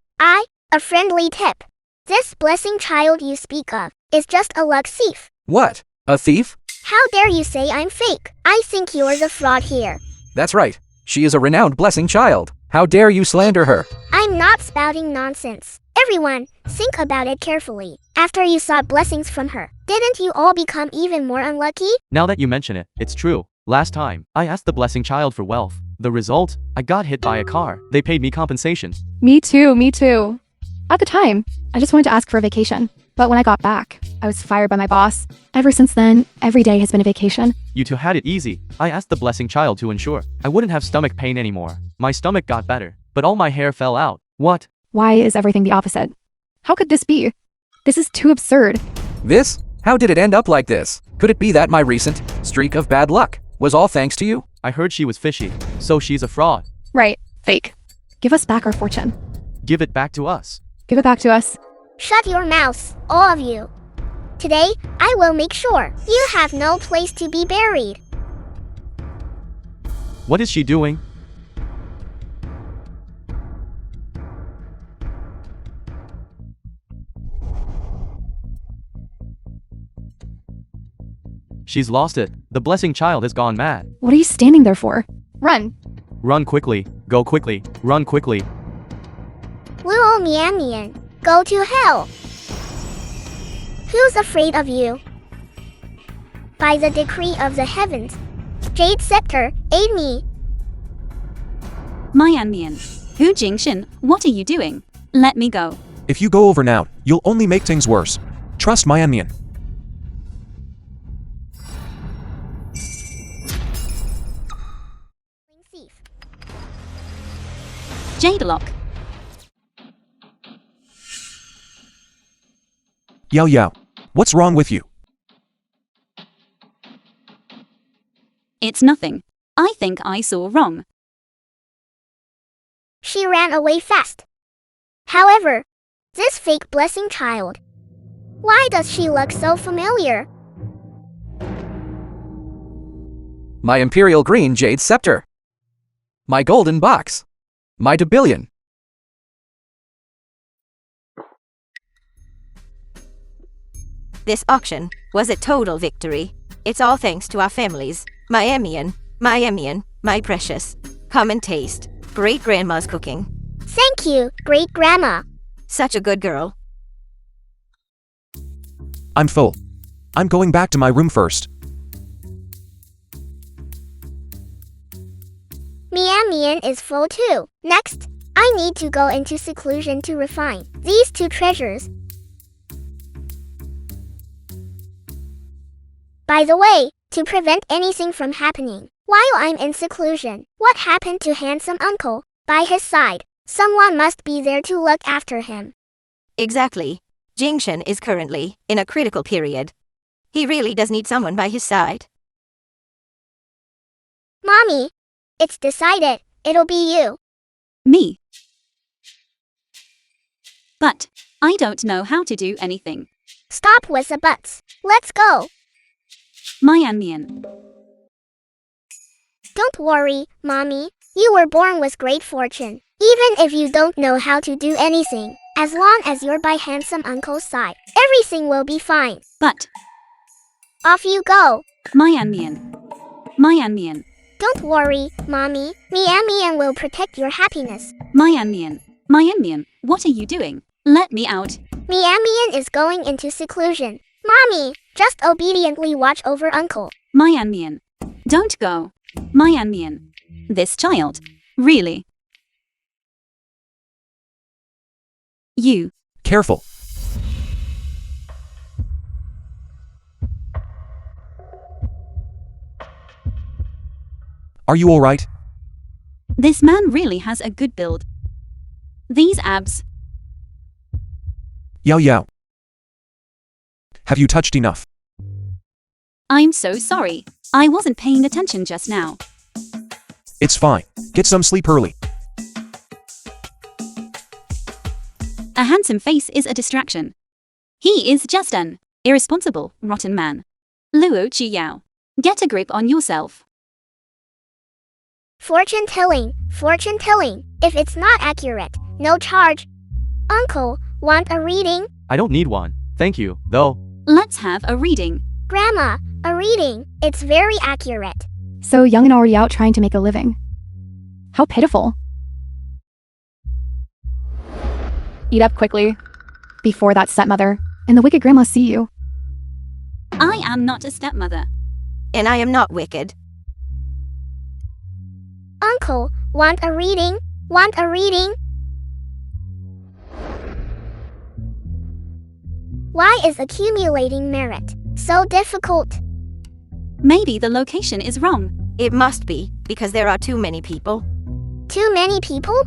A friendly tip. This blessing child you speak of is just a luck thief. What? A thief? How dare you say I'm fake? I think you're the fraud here. That's right. She is a renowned blessing child. How dare you slander her? I'm not spouting nonsense. Everyone, think about it carefully. After you sought blessings from her, didn't you all become even more unlucky? Now that you mention it, it's true. Last time, I asked the blessing child for wealth. The result? I got hit by a car. They paid me compensation. Me too. At the time, I just wanted to ask for a vacation. But when I got back, I was fired by my boss. Ever since then, every day has been a vacation. You two had it easy. I asked the blessing child to ensure I wouldn't have stomach pain anymore. My stomach got better, but all my hair fell out. What? Why is everything the opposite? How could this be? This is too absurd. This? How did it end up like this? Could it be that my recent streak of bad luck was all thanks to you? I heard she was fishy, so she's a fraud. Right. Fake. Give us back our fortune. Give it back to us. Give it back to us. Shut your mouths, all of you. Today, I will make sure you have no place to be buried. What is she doing? She's lost it. The blessing child has gone mad. What are you standing there for? Run. Run quickly. Go quickly. Run quickly. Luo Mian Mian, go to hell. Who's afraid of you? By the decree of the heavens, Jade Scepter, aid me. Mian Mian. Hu Jingshin, what are you doing? Let me go. If you go over now, you'll only make things worse. Trust Mian Mian. Thief. Jade Lock. Yao Yao. What's wrong with you? It's nothing. I think I saw wrong. She ran away fast. However, this fake blessing child. Why does she look so familiar? My Imperial Green Jade Scepter. My Golden Box. My Debillion. This auction was a total victory. It's all thanks to our families. My Emian, my precious. Common taste. Great grandma's cooking. Thank you, great grandma. Such a good girl. I'm full. I'm going back to my room first. Mian Mian is full too. Next, I need to go into seclusion to refine these two treasures. By the way, to prevent anything from happening while I'm in seclusion, what happened to handsome uncle? By his side, someone must be there to look after him. Exactly. Jingshin is currently in a critical period. He really does need someone by his side. Mommy, it's decided. It'll be you. Me. But I don't know how to do anything. Stop with the buts. Let's go. Mian Mian. Don't worry, Mommy. You were born with great fortune. Even if you don't know how to do anything, as long as you're by handsome uncle's side, everything will be fine. But Off you go. Mian Mian. Mian Mian. Don't worry, Mommy. Mian Mian will protect your happiness. Mian Mian. Mian Mian, what are you doing? Let me out. Mian Mian is going into seclusion. Mommy, just obediently watch over Uncle. Mian Mian. Don't go. Mian Mian. This child. Really? You. Careful. Are you alright? This man really has a good build. These abs. Yao Yao. Have you touched enough? I'm so sorry. I wasn't paying attention just now. It's fine. Get some sleep early. A handsome face is a distraction. He is just an irresponsible, rotten man. Luo Qiyao. Get a grip on yourself. Fortune telling, fortune telling. If it's not accurate, no charge. Uncle, want a reading? I don't need one. Thank you, though. Let's have a reading. Grandma, a reading. It's very accurate. So young and already out trying to make a living. How pitiful. Eat up quickly, before that stepmother and the wicked grandma see you. I am not a stepmother. And I am not wicked. Uncle, want a reading? Want a reading? Why is accumulating merit so difficult? Maybe the location is wrong. It must be, because there are too many people. Too many people?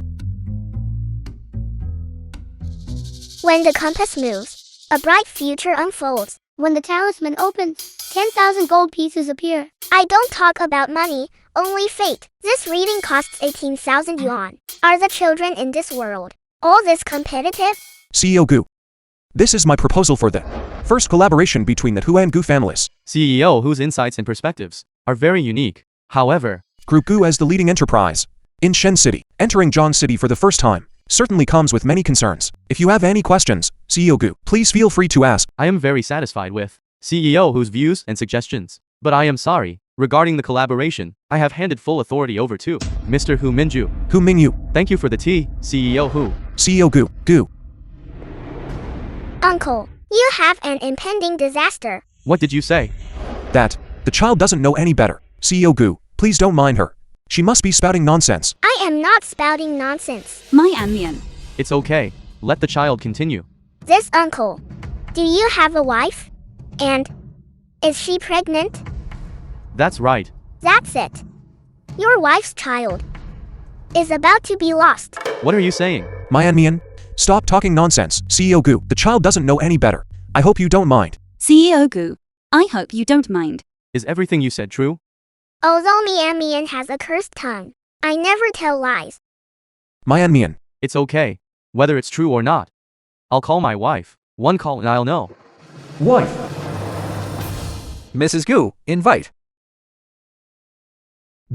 When the compass moves, a bright future unfolds. When the talisman opens, 10,000 gold pieces appear. I don't talk about money, only fate. This reading costs 18,000 yuan. Are the children in this world all this competitive? CEO Gu. This is my proposal for the first collaboration between the Hu and Gu families. CEO whose insights and perspectives are very unique. However, Group Gu as the leading enterprise in Shen City. Entering Zhang City for the first time certainly comes with many concerns. If you have any questions, CEO Gu, please feel free to ask. I am very satisfied with CEO whose views and suggestions. But I am sorry. Regarding the collaboration, I have handed full authority over to Mr. Hu Minju. Hu Mingyu, Thank you for the tea, CEO Hu. CEO Gu, Gu. Uncle, you have an impending disaster. What did you say? That, the child doesn't know any better. CEO Gu, please don't mind her. She must be spouting nonsense. I am not spouting nonsense. My Anmian. It's okay. Let the child continue. This uncle, do you have a wife? And is she pregnant? That's right. That's it. Your wife's child is about to be lost. What are you saying? Mian, stop talking nonsense. CEO Gu, the child doesn't know any better. I hope you don't mind. CEO Gu, I hope you don't mind. Is everything you said true? Although Mian has a cursed tongue, I never tell lies. Mian, It's okay. Whether it's true or not. I'll call my wife. One call and I'll know. wife. Mrs. Gu, invite.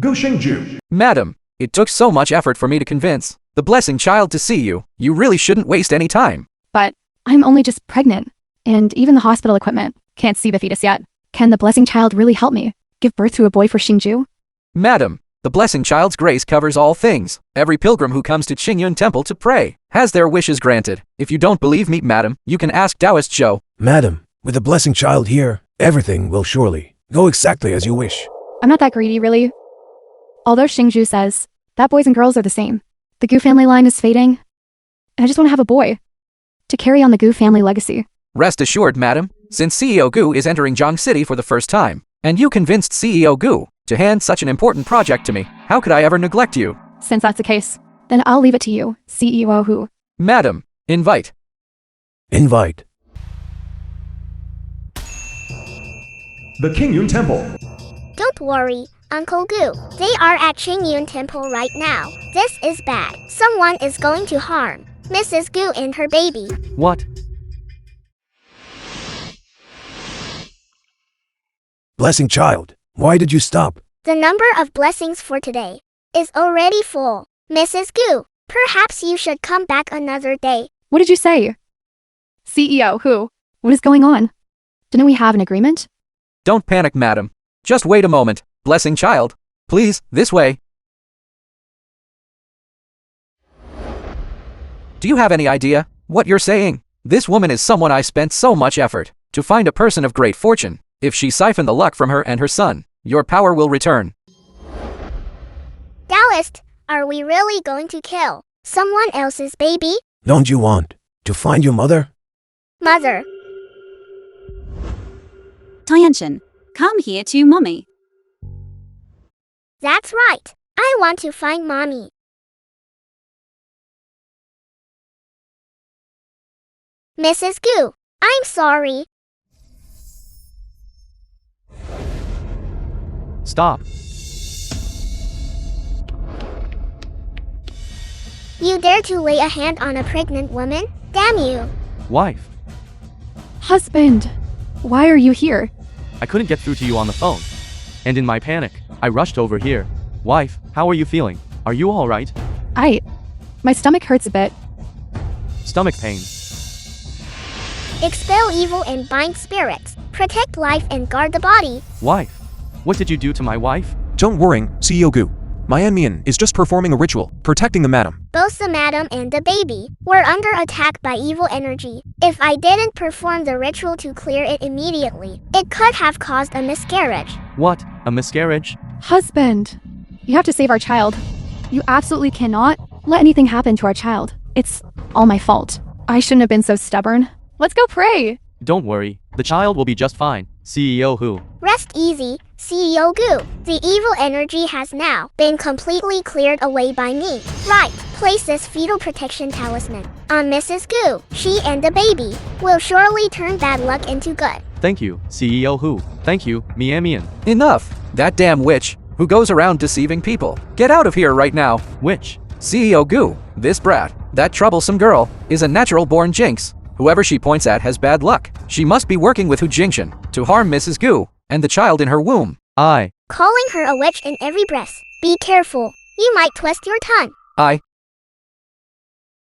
Gu Xingju. Madam, it took so much effort for me to convince the blessing child to see you. You really shouldn't waste any time. But I'm only just pregnant, and even the hospital equipment can't see the fetus yet. Can the blessing child really help me give birth to a boy for Xingju? Madam, the blessing child's grace covers all things. Every pilgrim who comes to Qingyun Temple to pray has their wishes granted. If you don't believe me, madam, you can ask Taoist Zhou. Madam, with the blessing child here, everything will surely go exactly as you wish. I'm not that greedy, really. Although Xingju says that boys and girls are the same, the Gu family line is fading, and I just want to have a boy to carry on the Gu family legacy. Rest assured, madam, since CEO Gu is entering Zhang City for the first time, and you convinced CEO Gu to hand such an important project to me, how could I ever neglect you? Since that's the case, then I'll leave it to you, CEO Hu. Madam, invite. Invite. The Qingyun Temple. Don't worry, Uncle Gu. They are at Qingyun Temple right now. This is bad. Someone is going to harm Mrs. Gu and her baby. What? Blessing child, why did you stop? The number of blessings for today is already full. Mrs. Gu, perhaps you should come back another day. What did you say? CEO Hu, what is going on? Didn't we have an agreement? Don't panic, madam. Just wait a moment. Blessing child. Please, this way. Do you have any idea what you're saying? This woman is someone I spent so much effort to find, a person of great fortune. If she siphoned the luck from her and her son, your power will return. Taoist, are we really going to kill someone else's baby? Don't you want to find your mother? Mother, Tianshan, come here to mommy. that's right. I want to find mommy. Mrs. Gu, I'm sorry. Stop. You dare to lay a hand on a pregnant woman? Damn you. Wife. Husband, why are you here? I couldn't get through to you on the phone. And in my panic, I rushed over here. Wife, how are you feeling? Are you alright? My stomach hurts a bit. Stomach pain. Expel evil and bind spirits. Protect life and guard the body. Wife. What did you do to my wife? Don't worry, CEO Gu. Mian is just performing a ritual, protecting the madam. Both the madam and the baby were under attack by evil energy. If I didn't perform the ritual to clear it immediately, it could have caused a miscarriage. What? A miscarriage? Husband, you have to save our child. You absolutely cannot let anything happen to our child. It's all my fault. I shouldn't have been so stubborn. Let's go pray. Don't worry. The child will be just fine. CEO Hu. Rest easy, CEO Gu. The evil energy has now been completely cleared away by me. Right, place this fetal protection talisman on Mrs. Gu. She and the baby will surely turn bad luck into good. Thank you, CEO Hu. Thank you, Mian. Enough. That damn witch who goes around deceiving people. Get out of here right now. Which? CEO Gu, this brat, that troublesome girl, is a natural-born jinx. Whoever she points at has bad luck. She must be working with Hu Jingshan to harm Mrs. Gu and the child in her womb. Calling her a witch in every breath. Be careful. You might twist your tongue.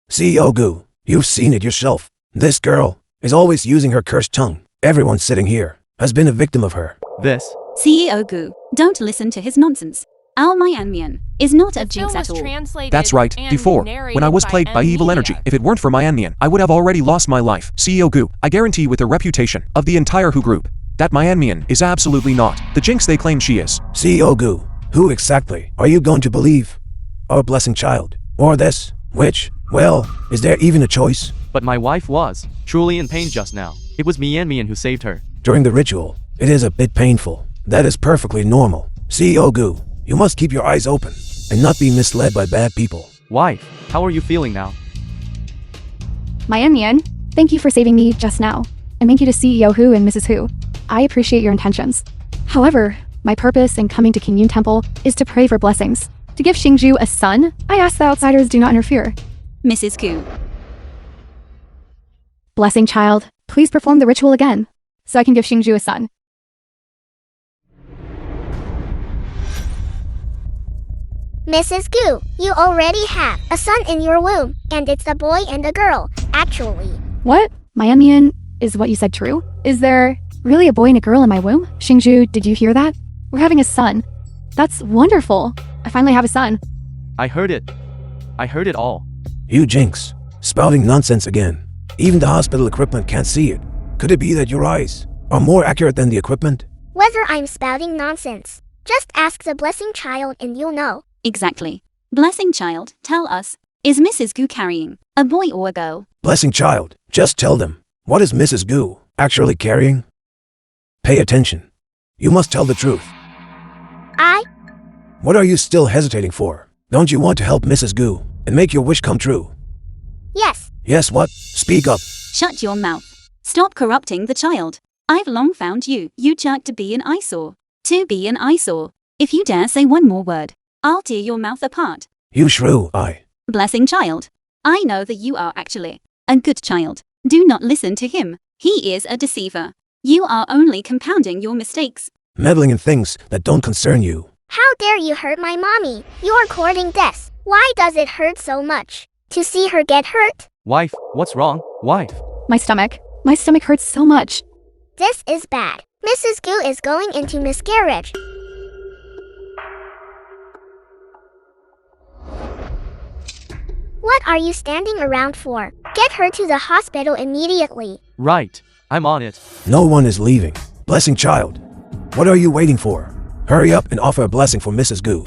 CEO Gu, you've seen it yourself. This girl is always using her cursed tongue. Everyone sitting here has been a victim of her. This CEO Gu, don't listen to his nonsense. Al Myanmian is not a The jinx film at was all. translated That's right, and before, when I was narrated plagued by evil Media. energy. If it weren't for Myanmian, I would have already lost my life. CEO Gu, I guarantee with the reputation of the entire Who group, that Myanmian is absolutely not the jinx they claim she is. CEO Gu, who exactly are you going to believe? Our blessing child? Or this? Which? Well, is there even a choice? But my wife was truly in pain just now. It was Mian who saved her. During the ritual, it is a bit painful. That is perfectly normal. CEO Gu, you must keep your eyes open and not be misled by bad people. Wife, how are you feeling now? Myanmian, thank you for saving me just now. And thank you to CEO Hu and Mrs. Hu. I appreciate your intentions. However, my purpose in coming to King Yun Temple is to pray for blessings. To give Xingju a son, I ask that outsiders do not interfere. Mrs. Gu, Blessing child, please perform the ritual again, so I can give Xingju a son. Mrs. Gu, you already have a son in your womb, and it's a boy and a girl, actually. What? Myanmian, is what you said true? Is there really a boy and a girl in my womb? Xingju, did you hear that? We're having a son. That's wonderful. I finally have a son. I heard it. I heard it all. You jinx, spouting nonsense again. Even the hospital equipment can't see it. Could it be that your eyes are more accurate than the equipment? Whether I'm spouting nonsense, just ask the blessing child and you'll know. exactly. Blessing child, tell us, is Mrs. Gu carrying a boy or a girl? Blessing child, just tell them. What is Mrs. Gu actually carrying? Pay attention. You must tell the truth. What are you still hesitating for? Don't you want to help Mrs. Gu and make your wish come true? Yes. Yes, what? Speak up. Shut your mouth. Stop corrupting the child. I've long found you jerk to be an eyesore. To be an eyesore. If you dare say one more word, I'll tear your mouth apart. You shrew, I. Blessing child. I know that you are actually a good child. Do not listen to him. He is a deceiver. You are only compounding your mistakes. Meddling in things that don't concern you. How dare you hurt my mommy? You're courting death. Why does it hurt so much? To see her get hurt? Wife, what's wrong? Wife. My stomach hurts so much. This is bad. Mrs. Gu is going into miscarriage. What are you standing around for? Get her to the hospital immediately. Right. I'm on it. No one is leaving. Blessing child. What are you waiting for? Hurry up and offer a blessing for Mrs. Gu.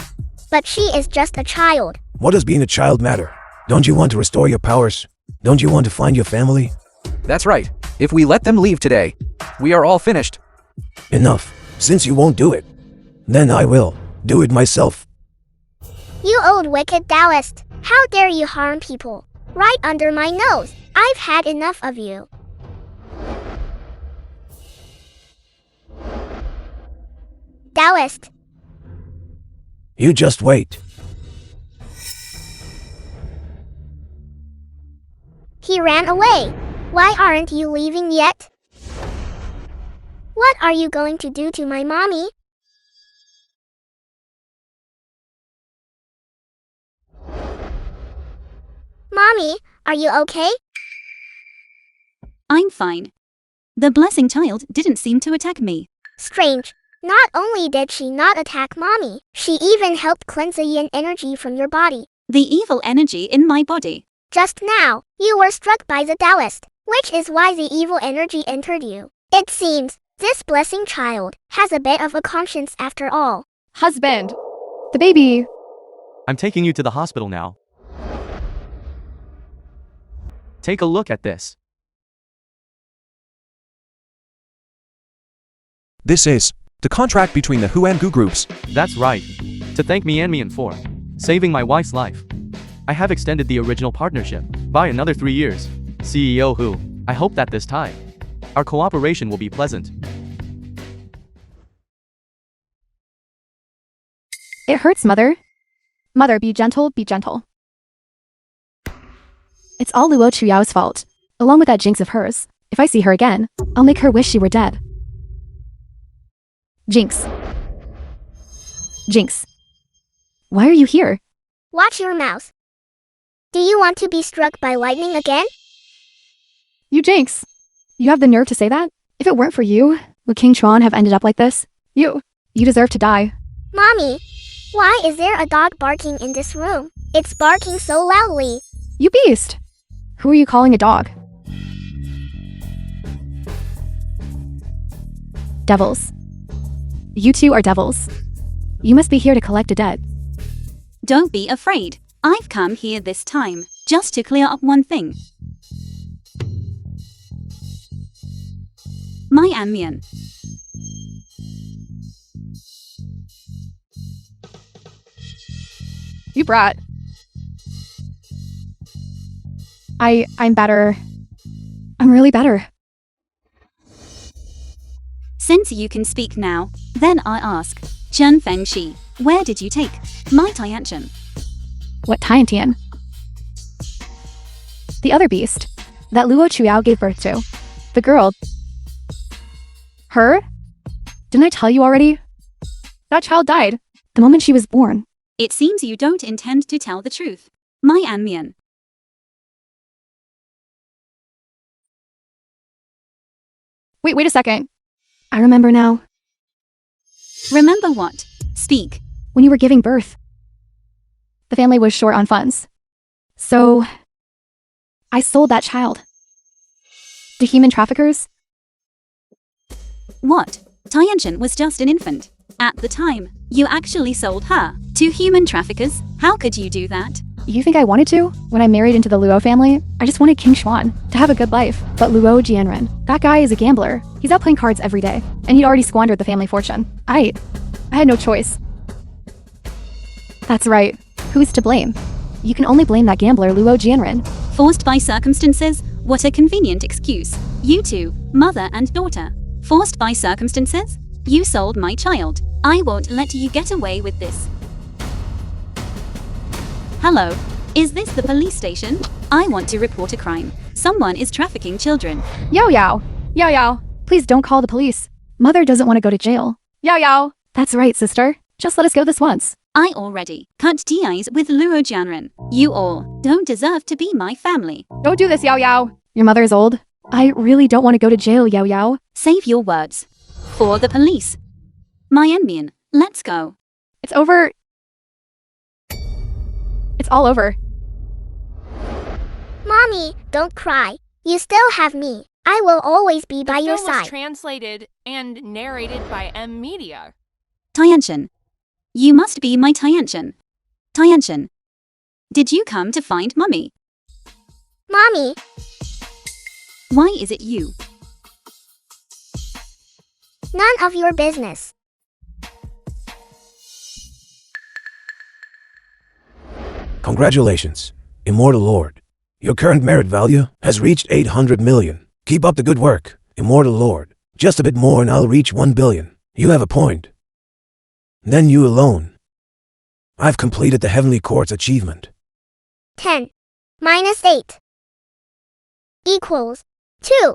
But she is just a child. What does being a child matter? Don't you want to restore your powers? Don't you want to find your family? That's right. If we let them leave today, we are all finished. Enough. Since you won't do it, then I will do it myself. You old wicked Taoist. How dare you harm people? Right under my nose. I've had enough of you. Taoist. You just wait. He ran away. Why aren't you leaving yet? What are you going to do to my mommy? Mommy, are you okay? I'm fine. The blessing child didn't seem to attack me. Strange. Not only did she not attack mommy, she even helped cleanse the yin energy from your body. The evil energy in my body. Just now, you were struck by the Taoist, which is why the evil energy entered you. It seems, this blessing child has a bit of a conscience after all. Husband, the baby. I'm taking you to the hospital now. Take a look at this. This is the contract between the Hu and Gu groups. That's right. To thank Mian for saving my wife's life. I have extended the original partnership by another 3 years. CEO Hu, I hope that this time, our cooperation will be pleasant. It hurts, Mother. Mother, be gentle, be gentle. It's all Luo Chuyao's fault, along with that jinx of hers. If I see her again, I'll make her wish she were dead. Jinx. Jinx. Why are you here? Watch your mouth. Do you want to be struck by lightning again? You jinx. You have the nerve to say that? If it weren't for you, would King Chuan have ended up like this? You. You deserve to die. Mommy, why is there a dog barking in this room? It's barking so loudly. You beast! Who are you calling a dog? Devils. You two are devils. You must be here to collect a debt. Don't be afraid. I've come here this time just to clear up one thing. My Anmian. You brat. I'm better. I'm really better. Since you can speak now, then I ask, Chen Fengshi, where did you take my Tianchen? What Tiantian? The other beast that Luo Chuyao gave birth to. The girl. Her? Didn't I tell you already? That child died the moment she was born. It seems you don't intend to tell the truth. My Anmian. Wait a second. I remember now. Remember what? Speak. When you were giving birth, the family was short on funds. So, I sold that child. To human traffickers? What? Tianchen was just an infant. At the time, you actually sold her to human traffickers. How could you do that? You think I wanted to? When I married into the Luo family, I just wanted King Xuan to have a good life. But Luo Jianren, that guy is a gambler. He's out playing cards every day, and he'd already squandered the family fortune. I had no choice. That's right. Who's to blame? You can only blame that gambler, Luo Jianren. Forced by circumstances? What a convenient excuse. You two, mother and daughter. Forced by circumstances? You sold my child. I won't let you get away with this. Hello, is this the police station? I want to report a crime. Someone is trafficking children. Yao Yao, please don't call the police. Mother doesn't want to go to jail. Yao, that's right, sister. Just let us go this once. I already cut ties with Luo Jianren. You all don't deserve to be my family. Don't do this, Yao. Your mother is old. I really don't want to go to jail, Yao. Save your words. For the police. My Enmian, let's go. It's over. It's all over. Mommy, don't cry. You still have me. I will always be by your The film was side. translated and narrated by M Media. Tianchen. You must be my Tianchen. Tianchen. Did you come to find Mummy? Mommy, Why is it you? none of your business. Congratulations, Immortal Lord. Your current merit value has reached 800 million. Keep up the good work, Immortal Lord. Just a bit more and I'll reach 1 billion. You have a point. Then you alone. I've completed the Heavenly Court's achievement. 10 minus 8 equals 2.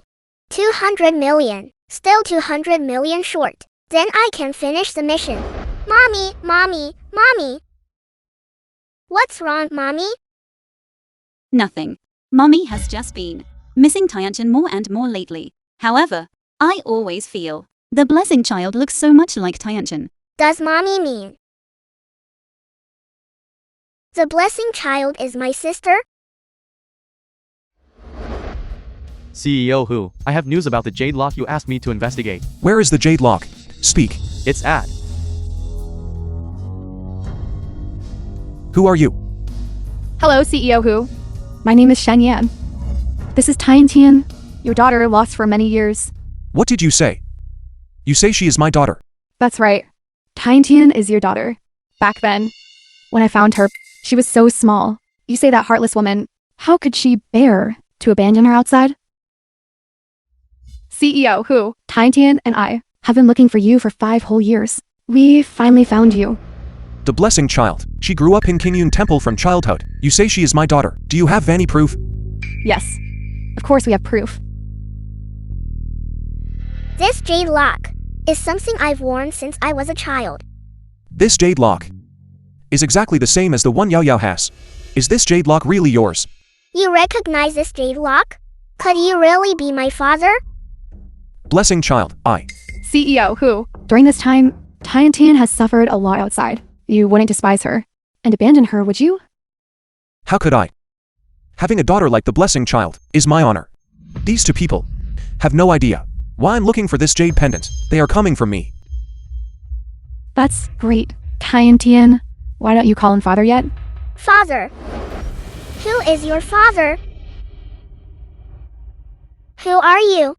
200 million. Still 200 million short. Then I can finish the mission. Mommy. What's wrong, Mommy? Nothing. Mummy has just been missing Tianchen more and more lately. However, I always feel the blessing child looks so much like Tianchen. Does Mommy mean the blessing child is my sister? CEO Hu, I have news about the Jade Lock you asked me to investigate. Where is the Jade Lock? Speak. It's at. Who are you? Hello, CEO Hu. My name is Shen Yan. This is Tian, your daughter lost for many years. What did you say? You say she is my daughter. That's right. Tian is your daughter. Back then, when I found her, she was so small. You say that heartless woman, how could she bear to abandon her outside? CEO Hu, Tian and I have been looking for you for 5 whole years. We finally found you. The blessing child. She grew up in Kingyun Temple from childhood. You say she is my daughter. Do you have any proof? Yes. Of course we have proof. This jade lock is something I've worn since I was a child. This Jade Lock is exactly the same as the one Yao Yao has. Is this Jade Lock really yours? You recognize this jade lock? Could you really be my father? Blessing child, I. CEO Hu, during this time, Tian has suffered a lot outside. You wouldn't despise her and abandon her, would you? How could I? Having a daughter like the blessing child is my honor. These two people have no idea why I'm looking for this jade pendant. They are coming from me. That's great. Tian, why don't you call him father yet? Father. Who is your father? Who are you?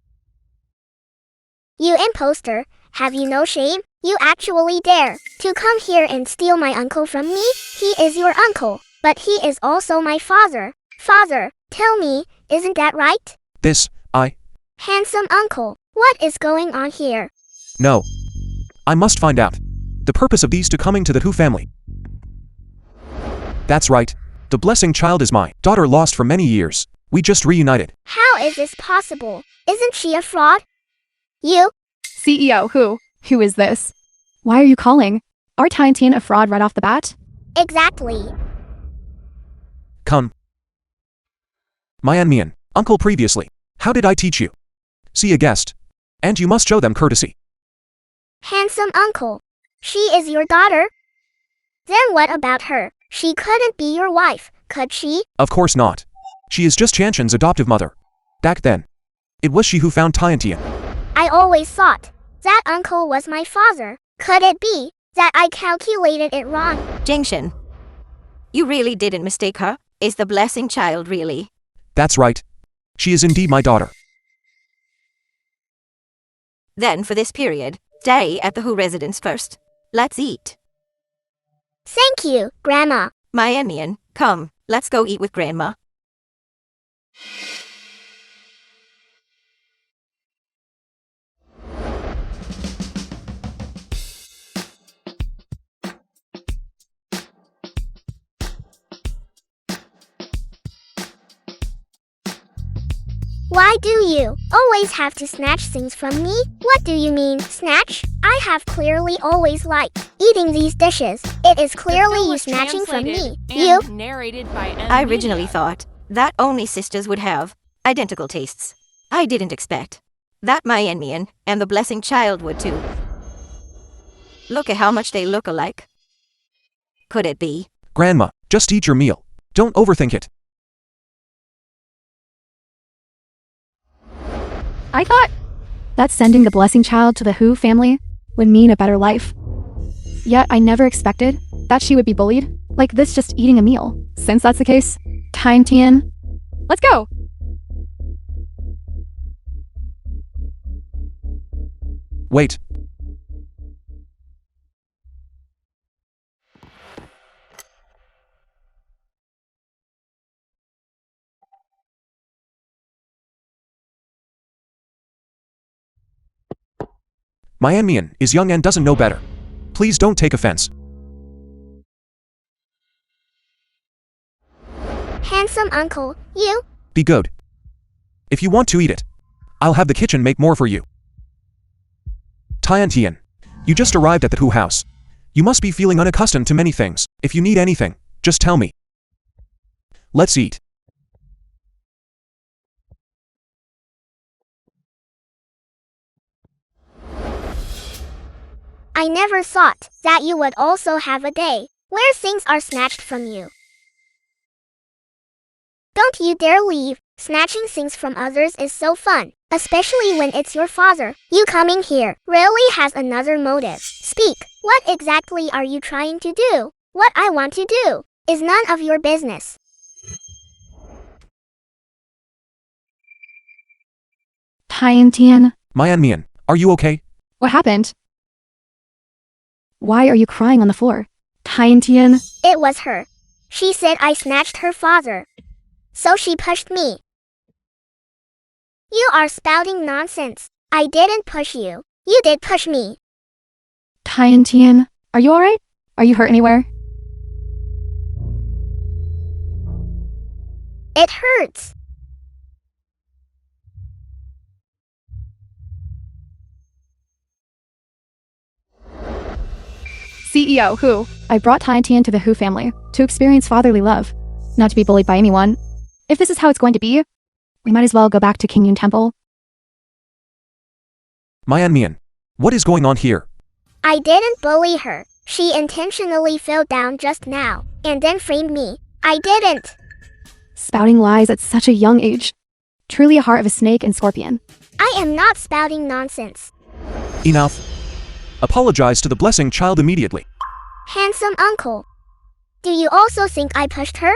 You imposter, have you no shame? You actually dare to come here and steal my uncle from me? He is your uncle, but he is also my father. Father, tell me, isn't that right? Handsome uncle, what is going on here? No. I must find out the purpose of these two coming to the Hu family. That's right. The blessing child is my daughter, lost for many years. We just reunited. How is this possible? Isn't she a fraud? You? CEO, who is this? Why are you calling? Are Tian a fraud right off the bat? Exactly. Come. Mian, uncle previously. How did I teach you? See a guest. And you must show them courtesy. Handsome uncle. She is your daughter? Then what about her? She couldn't be your wife, could she? Of course not. She is just Chanshan's adoptive mother. Back then, it was she who found Tian. I always thought that uncle was my father. Could it be that I calculated it wrong? Jingshan, you really didn't mistake her? Is the blessing child really? That's right. She is indeed my daughter. Then for this period, stay at the Hu residence first. Let's eat. Thank you, Grandma. Mian, come, let's go eat with Grandma. Why do you always have to snatch things from me? What do you mean, snatch? I have clearly always liked eating these dishes. It is clearly you snatching from me. You? Narrated by I originally thought that only sisters would have identical tastes. I didn't expect that Mian and the blessing child would too. Look at how much they look alike. Could it be? Grandma, just eat your meal. Don't overthink it. I thought that sending the blessing child to the Hu family would mean a better life. Yet I never expected that she would be bullied like this just eating a meal. Since that's the case, Tian, let's go! Wait. Mian is young and doesn't know better. Please don't take offense. Handsome uncle, you? Be good. If you want to eat it, I'll have the kitchen make more for you. Tian, you just arrived at the Hu house. You must be feeling unaccustomed to many things. If you need anything, just tell me. Let's eat. I never thought that you would also have a day where things are snatched from you. Don't you dare leave. Snatching things from others is so fun, especially when it's your father. You coming here really has another motive. Speak. What exactly are you trying to do? What I want to do is none of your business. Tian, Mian, are you okay? what happened? Why are you crying on the floor? Tian, It was her. She said I snatched her father. So she pushed me. You are spouting nonsense. I didn't push you. You did push me. Tian, are you alright? Are you hurt anywhere? It hurts. CEO, I brought Tian to the Hu family to experience fatherly love, not to be bullied by anyone. If this is how it's going to be, we might as well go back to King Yun Temple. Mian, what is going on here? I didn't bully her. She intentionally fell down just now, and then framed me. I didn't. Spouting lies at such a young age. Truly a heart of a snake and scorpion. I am not spouting nonsense. Enough. Apologize to the blessing child immediately. Handsome uncle. Do you also think I pushed her?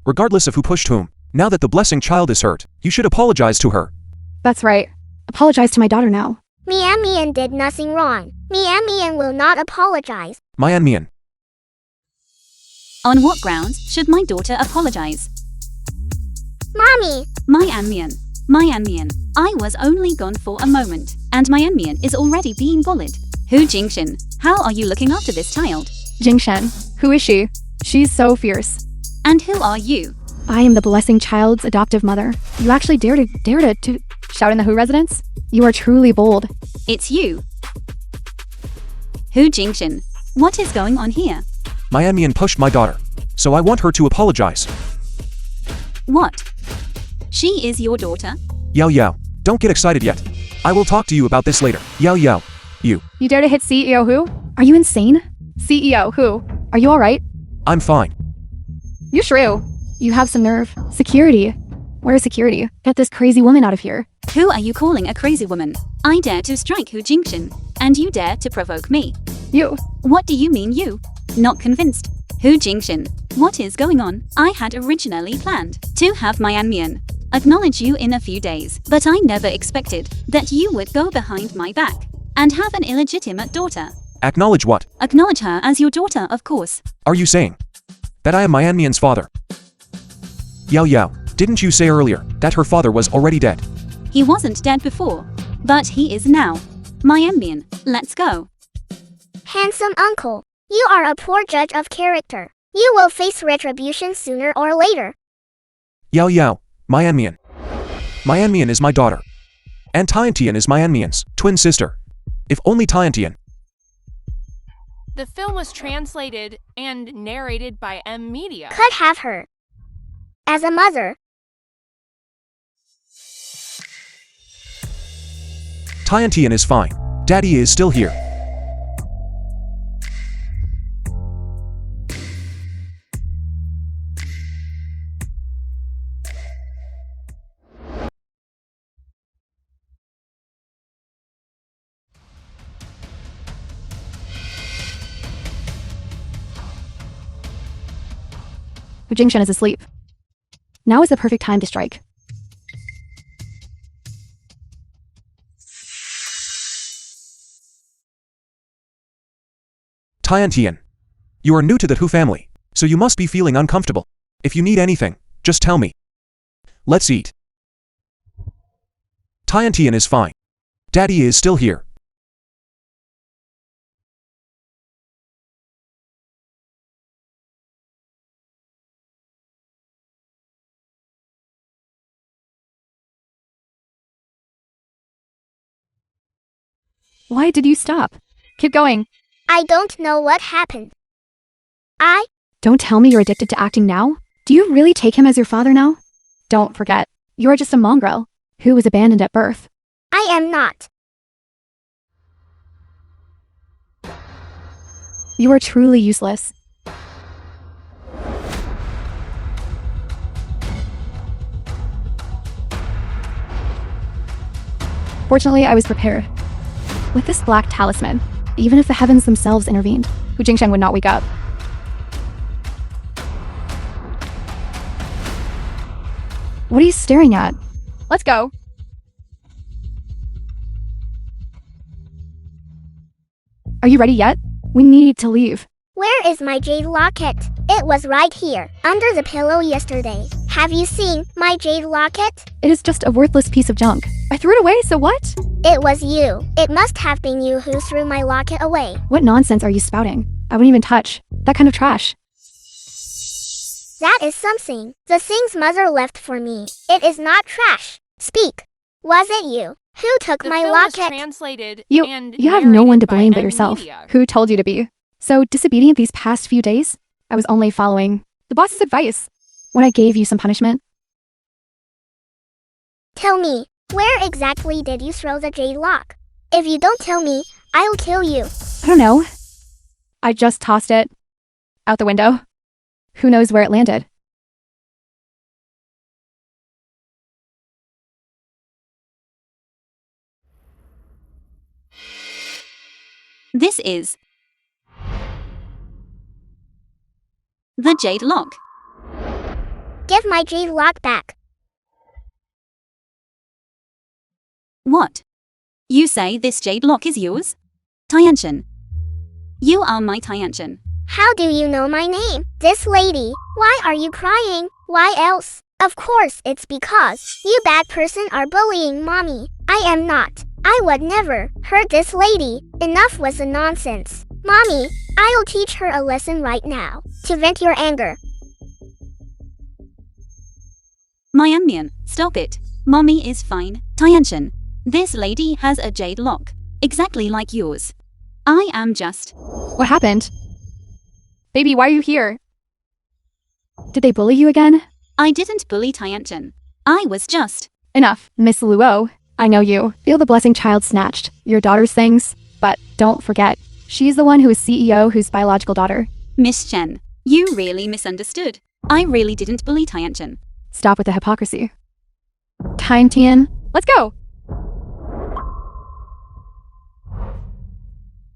Regardless of who pushed whom, now that the blessing child is hurt, you should apologize to her. That's right. Apologize to my daughter now. Mian did nothing wrong. Mian will not apologize. Mian. On what grounds should my daughter apologize? Mommy, Mian, I was only gone for a moment, and Mian is already being bullied. Hu Jingshan, how are you looking after this child? Jingshan. Who is she? She's so fierce. And who are you? I am the blessing child's adoptive mother. You actually dare to shout in the Hu residence? You are truly bold. It's you. Hu Jingshan, what is going on here? Mian pushed my daughter, so I want her to apologize. What? She is your daughter? Yao, don't get excited yet. I will talk to you about this later. Yao, you. You dare to hit CEO Hu? Are you insane? CEO Hu, are you alright? I'm fine. You shrew. You have some nerve. Security. Where's security? Get this crazy woman out of here. Who are you calling a crazy woman? I dare to strike Hu Jingshan, and you dare to provoke me. You. What do you mean you? Not convinced. Hu Jingshan, what is going on? I had originally planned to have Mian acknowledge you in a few days, but I never expected that you would go behind my back and have an illegitimate daughter. Acknowledge what? Acknowledge her as your daughter, of course. Are you saying that I am Mian's father? Yao, didn't you say earlier that her father was already dead? He wasn't dead before, but he is now. Mian, let's go. handsome uncle, you are a poor judge of character. You will face retribution sooner or later. Yao, Mian. Mian is my daughter. And Tiantian is Mian's twin sister. If only Tiantian. The film was translated and narrated by M Media. Could have her. As a mother, Tiantian is fine. Daddy is still here. Hu Jingshan is asleep. Now is the perfect time to strike. Tiantian. You are new to the Hu family, so you must be feeling uncomfortable. If you need anything, just tell me. Let's eat. Tiantian is fine. Daddy is still here. Why did you stop? Keep going. I don't know what happened. Don't tell me you're addicted to acting now. Do you really take him as your father now? Don't forget, you are just a mongrel who was abandoned at birth. I am not. You are truly useless. Fortunately, I was prepared. With this black talisman, even if the heavens themselves intervened, Hu Jingshan would not wake up. What are you staring at? Let's go. Are you ready yet? We need to leave. Where is my jade locket? It was right here, under the pillow yesterday. Have you seen my jade locket? It is just a worthless piece of junk. I threw it away, so what? It was you. It must have been you who threw my locket away. What nonsense are you spouting? I wouldn't even touch that kind of trash. That is something. The things mother left for me. It is not trash. Speak. Was it you who took The my film was locket? translated You and have no one to narrated by blame but M yourself. Media. Who told you to be so disobedient these past few days? I was only following the boss's advice when I gave you some punishment. Tell me, where exactly did you throw the jade lock? If you don't tell me, I'll kill you. I don't know. I just tossed it out the window. Who knows where it landed? This is the jade lock. Give my jade lock back. What? You say this jade lock is yours? Tianchen. You are my Tianchen. How do you know my name? This lady. Why are you crying? Why else? Of course it's because you bad person are bullying mommy. I am not. I would never hurt this lady. Enough was the nonsense. Mommy, I'll teach her a lesson right now to vent your anger. Mianmian, stop it. Mommy is fine. Tianchen. This lady has a jade lock, exactly like yours. I am just... What happened? Baby, why are you here? Did they bully you again? I didn't bully Tianchen. I was just... Enough, Miss Luo. I know you. Feel the blessing child snatched your daughter's things, but don't forget, she's the one who is CEO whose biological daughter. Miss Chen, you really misunderstood. I really didn't bully Tianchen. Stop with the hypocrisy. Time, Tian. Let's go!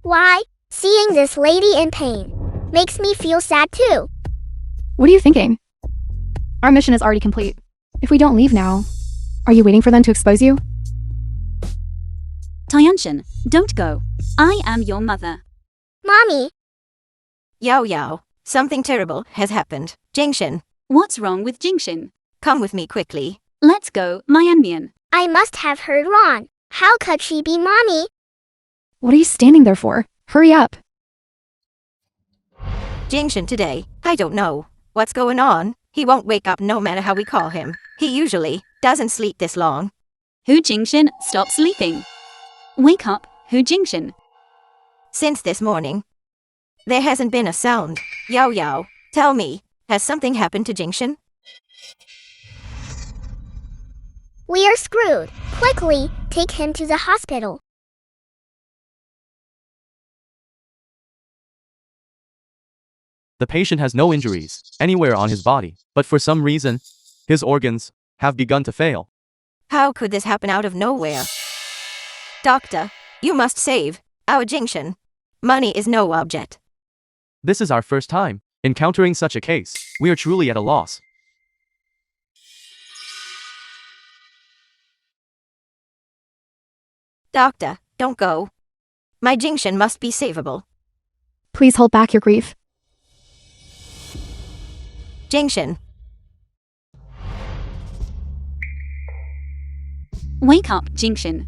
Why? Seeing this lady in pain makes me feel sad too. What are you thinking? Our mission is already complete. If we don't leave now, are you waiting for them to expose you? Tianchen, don't go. I am your mother. Mommy, Yao Yao, something terrible has happened. Jingshin, What's wrong with Jingshin? come with me quickly. Let's go, Mianmian. I must have heard wrong. How could she be mommy? What are you standing there for? Hurry up. Jingshin today, I don't know what's going on. He won't wake up no matter how we call him. He usually doesn't sleep this long. Hu Jingshin, stop sleeping. Wake up, Hu Jingshin. Since this morning, there hasn't been a sound. Yao Yao, tell me, has something happened to Jingshin? We are screwed. Quickly, take him to the hospital. The patient has no injuries anywhere on his body, but for some reason, his organs have begun to fail. How could this happen out of nowhere? Doctor, you must save our Jingshin. Money is no object. This is our first time encountering such a case. We are truly at a loss. Doctor, don't go. My Jingshin must be savable. Please hold back your grief. Jingshin, Wake up, Jingshin.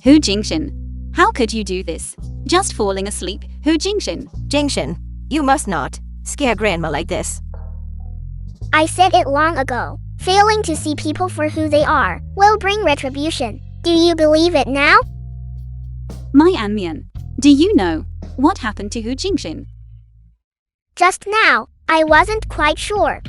Hu Jingshin. How could you do this? Just falling asleep, Hu Jingshin. Jingshin, you must not scare grandma like this. I said it long ago. Failing to see people for who they are will bring retribution. Do you believe it now? Mianmian, do you know what happened to Hu Jingshin? Just now, I wasn't quite sure.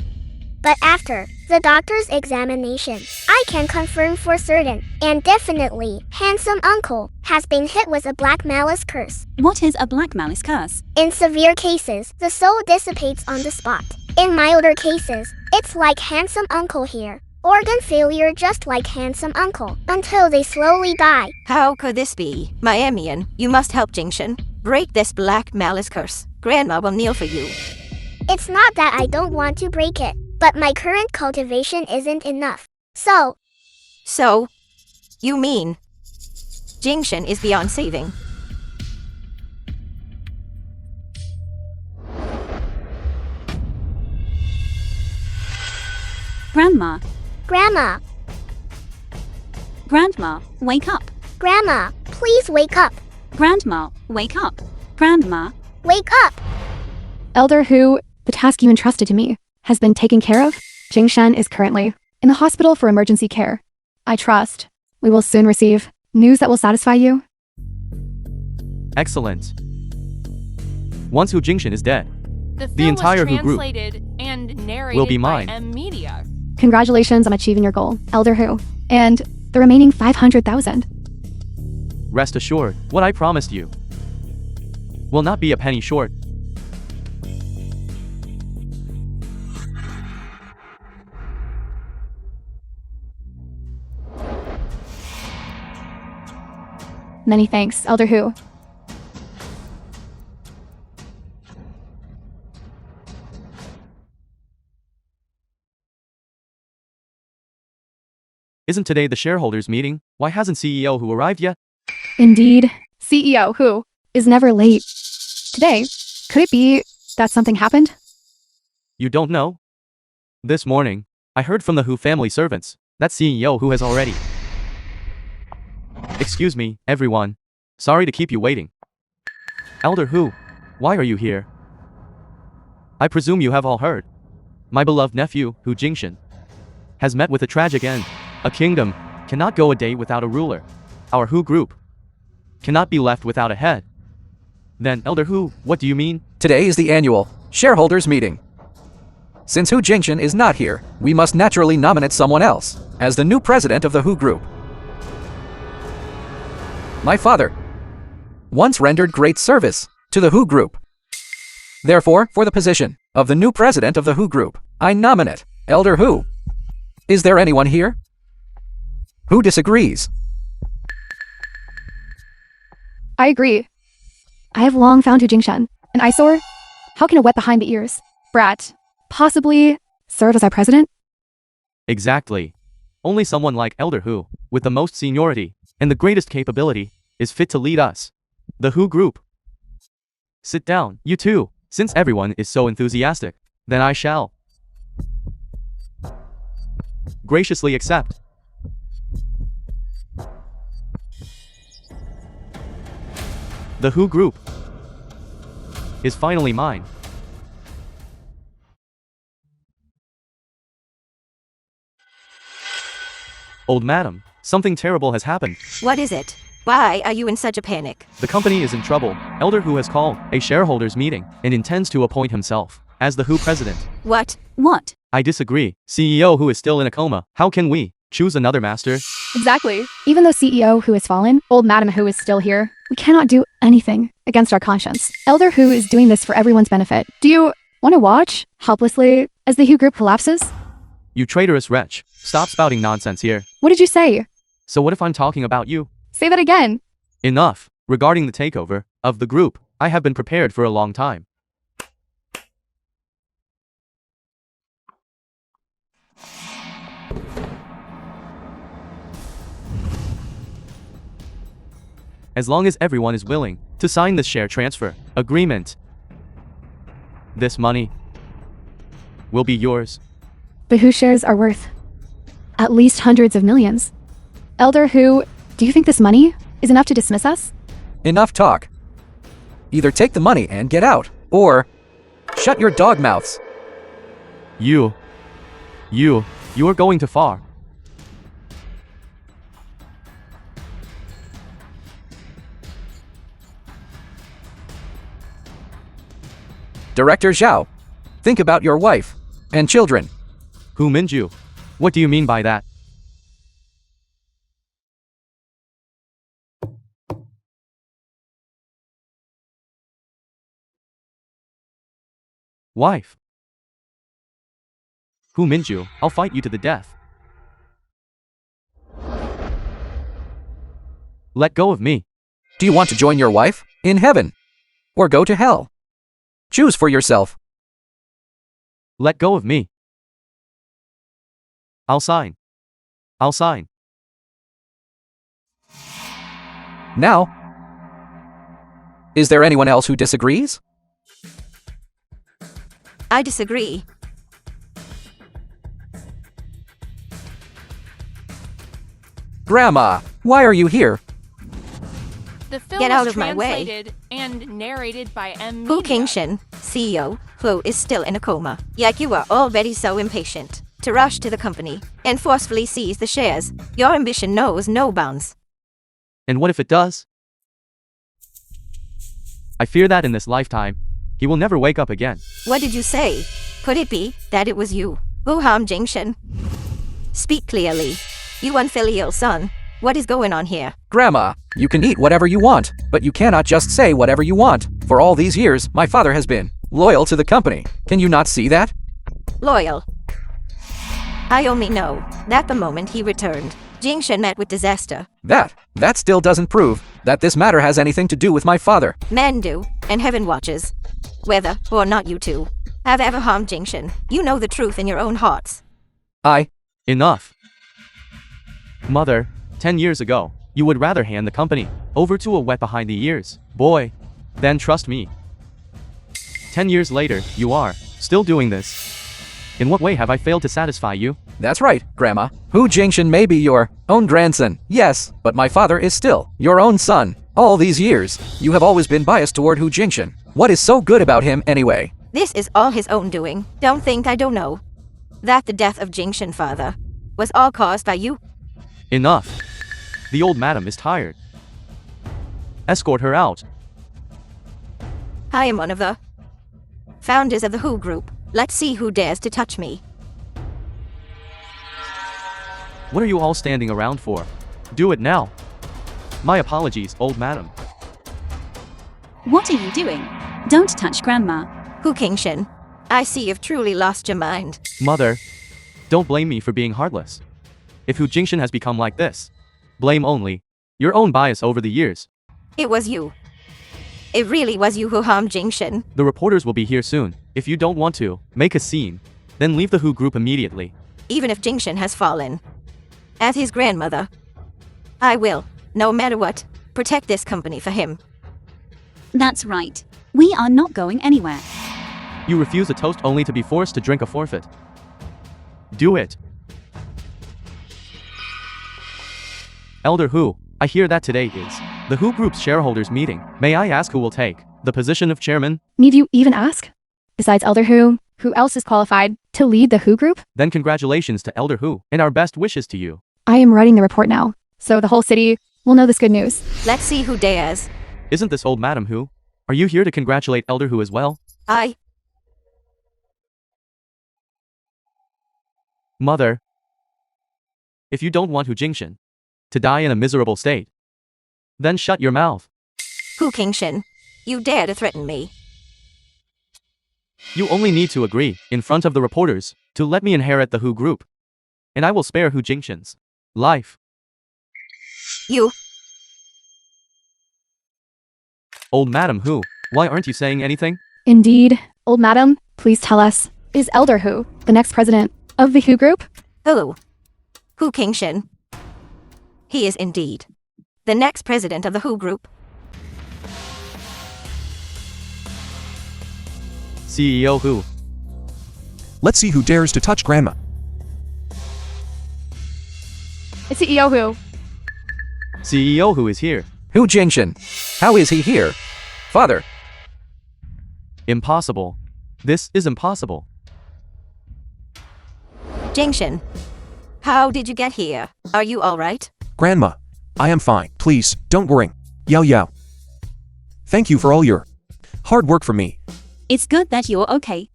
But after the doctor's examination, I can confirm for certain and definitely handsome uncle has been hit with a black malice curse. What is a black malice curse? In severe cases, the soul dissipates on the spot. In milder cases, it's like handsome uncle here. Organ failure just like handsome uncle until they slowly die. How could this be? Miamian, you must help Jingshin. Break this black malice curse. Grandma will kneel for you. It's not that I don't want to break it, but my current cultivation isn't enough. So, You mean Jingshin is beyond saving? Grandma, Grandma, Grandma, wake up. Grandma, please wake up. Grandma, wake up. Grandma, Wake up! Elder Hu, the task you entrusted to me has been taken care of. Jingshan is currently in the hospital for emergency care. I trust we will soon receive news that will satisfy you. Excellent. Once Hu Jingshin is dead, The film entire was Who group translated and narrated will be by mine. M Media. Congratulations on achieving your goal, Elder Hu, and the remaining 500,000. Rest assured, what I promised you will not be a penny short. Many thanks, Elder Hu. Isn't today the shareholders meeting? Why hasn't CEO Hu arrived yet? Indeed, CEO Hu is never late. Today, could it be that something happened? You don't know? This morning, I heard from the Hu family servants that CEO Hu has already. Excuse me, everyone. Sorry to keep you waiting. Elder Hu, why are you here? I presume you have all heard. My beloved nephew, Hu Jingshan, has met with a tragic end. A kingdom cannot go a day without a ruler. Our Hu group cannot be left without a head. Then, Elder Hu, what do you mean? Today is the annual shareholders meeting. Since Hu Jingshan is not here, we must naturally nominate someone else as the new president of the Hu group. My father once rendered great service to the Hu group. Therefore, for the position of the new president of the Hu group, I nominate Elder Hu. Is there anyone here who disagrees? I agree. I have long found Hu Jingshan an eyesore. How can a wet behind the ears brat possibly serve as our president? Exactly. Only someone like Elder Hu, with the most seniority and the greatest capability, is fit to lead us, the Hu group. Sit down, you two. Since everyone is so enthusiastic, then I shall graciously accept. The Hu group is finally mine. Old madam, something terrible has happened. What is it? Why are you in such a panic? The company is in trouble. Elder Hu has called a shareholders meeting and intends to appoint himself as the Hu president. What? What? I disagree. CEO Hu is still in a coma. How can we choose another master? Exactly. Even though CEO Hu has fallen, old Madam Hu is still here. We cannot do anything against our conscience. Elder Hu is doing this for everyone's benefit. Do you want to watch helplessly as the Hu group collapses? You traitorous wretch. Stop spouting nonsense here. What did you say? So what if I'm talking about you? Say that again. Enough. Regarding the takeover of the group, I have been prepared for a long time. As long as everyone is willing to sign this share transfer agreement, this money will be yours. But Hu shares are worth at least hundreds of millions. Elder Hu, do you think this money is enough to dismiss us? Enough talk. Either take the money and get out, or shut your dog mouths. You are going too far. Director Zhao, think about your wife and children. Hu Minju, what do you mean by that? Wife. Hu Minju, I'll fight you to the death. Let go of me. Do you want to join your wife in heaven, or go to hell? Choose for yourself. Let go of me. I'll sign. I'll sign. Now, is there anyone else who disagrees? I disagree. Grandma, why are you here? The film Get was out of my way. translated and narrated by M. Hu Media. Jingshan, CEO Hu is still in a coma. Yet you are already so impatient to rush to the company and forcefully seize the shares. Your ambition knows no bounds. And what if it does? I fear that in this lifetime, he will never wake up again. What did you say? Could it be that it was you, Hu Jingshan? Speak clearly. You unfilial son. What is going on here? Grandma, you can eat whatever you want, but you cannot just say whatever you want. For all these years, my father has been loyal to the company. Can you not see that? Loyal. I only know that the moment he returned, Jingshan met with disaster. That still doesn't prove that this matter has anything to do with my father. Men do, and heaven watches. Whether or not you two have ever harmed Jingshan, you know the truth in your own hearts. Enough. Mother, 10 years ago, you would rather hand the company over to a wet behind the ears boy than trust me. 10 years later, you are still doing this. In what way have I failed to satisfy you? That's right, Grandma. Hu Jingshan may be your own grandson, yes, but my father is still your own son. All these years, you have always been biased toward Hu Jingshan. What is so good about him anyway? This is all his own doing. Don't think I don't know that the death of Jingshan father was all caused by you. Enough. The old madam is tired. Escort her out. I am one of the founders of the Who group. Let's see who dares to touch me. What are you all standing around for? Do it now. My apologies, old madam. What are you doing? Don't touch Grandma. Hu Jingshan, I see you've truly lost your mind. Mother, don't blame me for being heartless. If Hu Jingshan has become like this, blame only your own bias over the years. It was you. It really was you who harmed Jingshan. The reporters will be here soon. If you don't want to make a scene, then leave the Who group immediately. Even if Jingshan has fallen, as his grandmother, I will, no matter what, protect this company for him. That's right. We are not going anywhere. You refuse a toast only to be forced to drink a forfeit. Do it. Elder Hu, I hear that today is the Who group's shareholders meeting. May I ask who will take the position of chairman? Need you even ask? Besides Elder Who else is qualified to lead the Who group? Then congratulations to Elder Hu, and our best wishes to you. I am writing the report now, so the whole city will know this good news. Let's see who dares. Isn't this old Madam Hu? Are you here to congratulate Elder Hu as well? Mother, if you don't want Hu Jingshan to die in a miserable state, then shut your mouth. Hu Jingshan, you dare to threaten me. You only need to agree, in front of the reporters, to let me inherit the Who group. And I will spare Hu Jingshan's life. You. Old Madam Hu, why aren't you saying anything? Indeed. Old madam, please tell us, is Elder Hu the next president of the Who group? Hu Jingshan. He is indeed the next president of the Who group. CEO Hu. Let's see who dares to touch Grandma. It's CEO Who. CEO Hu is here. Hu Jingshan, how is he here? Father. Impossible. This is impossible. Jingshan, how did you get here? Are you alright? Grandma, I am fine. Please, don't worry. Yao Yao. Thank you for all your hard work for me. It's good that you're okay.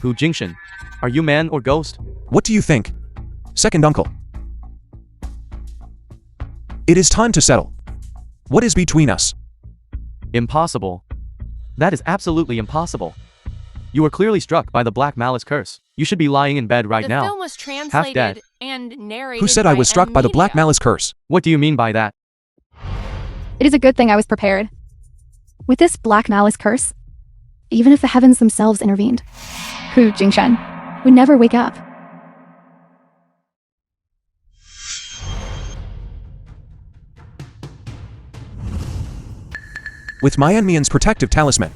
Hu Jingshan, are you man or ghost? What do you think? Second uncle. It is time to settle. What is between us? Impossible. That is absolutely impossible. You are clearly struck by the Black Malice curse. You should be lying in bed right now. The film was half translated dead. and narrated Who said by I was struck by the Black Media. Malice curse? What do you mean by that? It is a good thing I was prepared. With this Black Malice curse, even if the heavens themselves intervened, Hu Jingshan would never wake up. With my Enmian's protective talisman.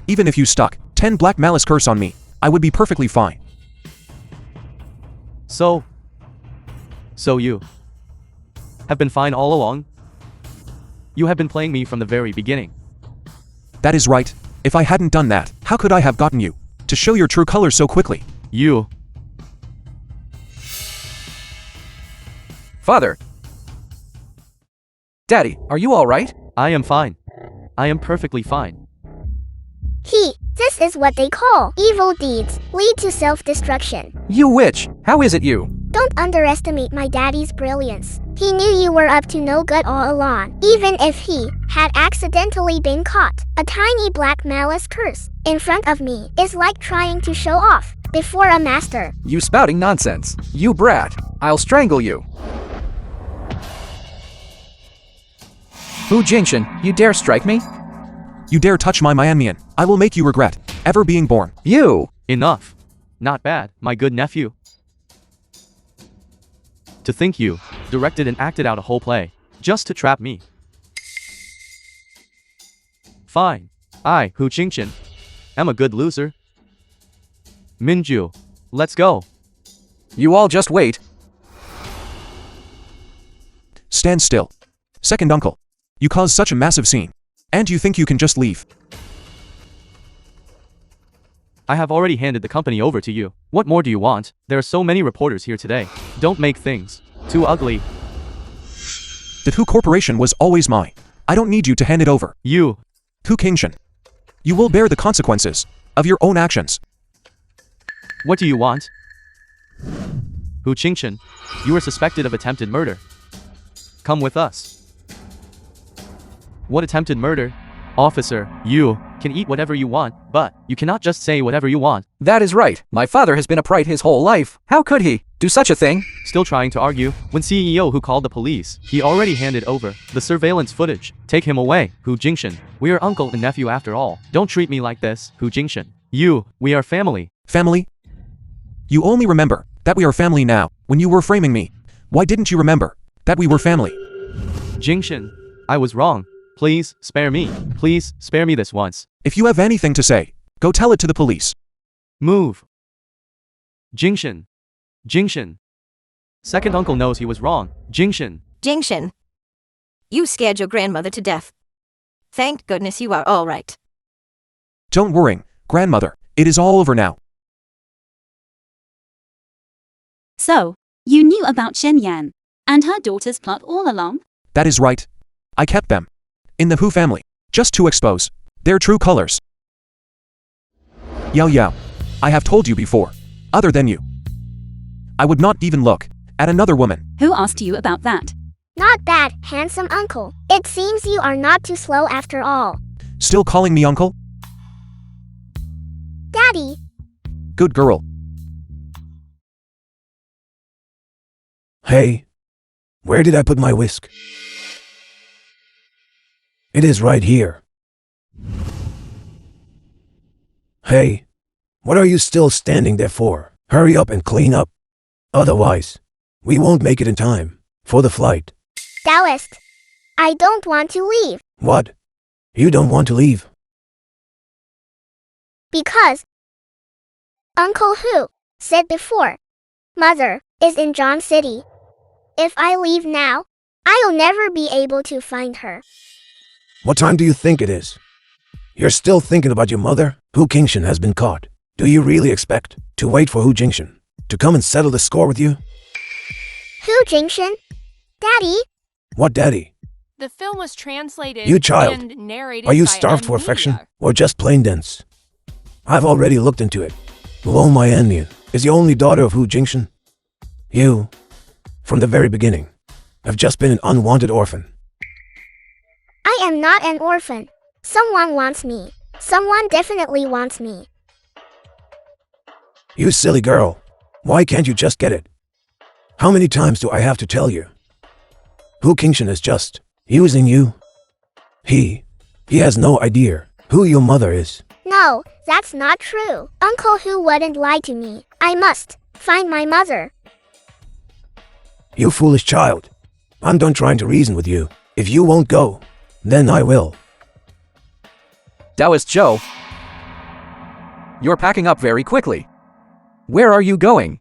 Even if you stuck 10 Black Malice curse on me, I would be perfectly fine. So you have been fine all along? You have been playing me from the very beginning. That is right. If I hadn't done that, how could I have gotten you to show your true colors so quickly? You. Father. Daddy, are you alright? I am fine. I am perfectly fine. This is what they call evil deeds lead to self-destruction. You witch, how is it you? Don't underestimate my daddy's brilliance. He knew you were up to no good all along. Even if he had accidentally been caught, a tiny black malice curse in front of me is like trying to show off before a master. You spouting nonsense. You brat. I'll strangle you. Hu Jingshan, you dare strike me? You dare touch my Myanmian, I will make you regret ever being born. You! Enough. Not bad, my good nephew. To think you directed and acted out a whole play just to trap me. Fine. I, Hu Jingshan, am a good loser. Minju, let's go. You all just wait. Stand still. Second uncle. You caused such a massive scene. And you think you can just leave? I have already handed the company over to you. What more do you want? There are so many reporters here today. Don't make things too ugly. The Hu Corporation was always mine. I don't need you to hand it over. You. Hu Kingshan. You will bear the consequences of your own actions. What do you want? Hu Jingshan, you are suspected of attempted murder. Come with us. What attempted murder? Officer, you can eat whatever you want, but you cannot just say whatever you want. That is right. My father has been upright his whole life. How could he do such a thing? Still trying to argue? When CEO Hu called the police, he already handed over the surveillance footage. Take him away, Hu Jingshan. We are uncle and nephew after all. Don't treat me like this, Hu Jingshan. We are family. Family? You only remember that we are family now. When you were framing me, why didn't you remember that we were family? Jingshan, I was wrong. Please, spare me. Please, spare me this once. If you have anything to say, go tell it to the police. Move. Jingshan. Jingshan. Second uncle knows he was wrong. Jingshan. Jingshan, you scared your grandmother to death. Thank goodness you are all right. Don't worry, grandmother. It is all over now. So, you knew about Shen Yan and her daughter's plot all along? That is right. I kept them in the Hu family, just to expose their true colors. Yao Yao, I have told you before, other than you, I would not even look at another woman. Who asked you about that? Not bad, handsome uncle. It seems you are not too slow after all. Still calling me uncle? Daddy, Good girl. Hey, where did I put my whisk? It is right here. Hey, what are you still standing there for? Hurry up and clean up. Otherwise, we won't make it in time for the flight. Taoist, I don't want to leave. What? You don't want to leave? Because Uncle Hu said before, Mother is in John City. If I leave now, I'll never be able to find her. What time do you think it is? You're still thinking about your mother? Hu Kingshan has been caught. Do you really expect to wait for Hu Jingshan to come and settle the score with you? Hu Jingshan? Daddy? What, Daddy? The film was translated You child, and narrated Are you by starved for M affection Media. or just plain dense? I've already looked into it. Luo Myanmian is the only daughter of Hu Jingshan. You, from the very beginning, have just been an unwanted orphan. I am not an orphan. Someone wants me. Someone definitely wants me. You silly girl. Why can't you just get it? How many times do I have to tell you? Hu Kingshan is just using you. He has no idea who your mother is. No, that's not true. Uncle Hu wouldn't lie to me. I must find my mother. You foolish child. I'm done trying to reason with you. If you won't go, then I will. Taoist Joe, you're packing up very quickly. Where are you going?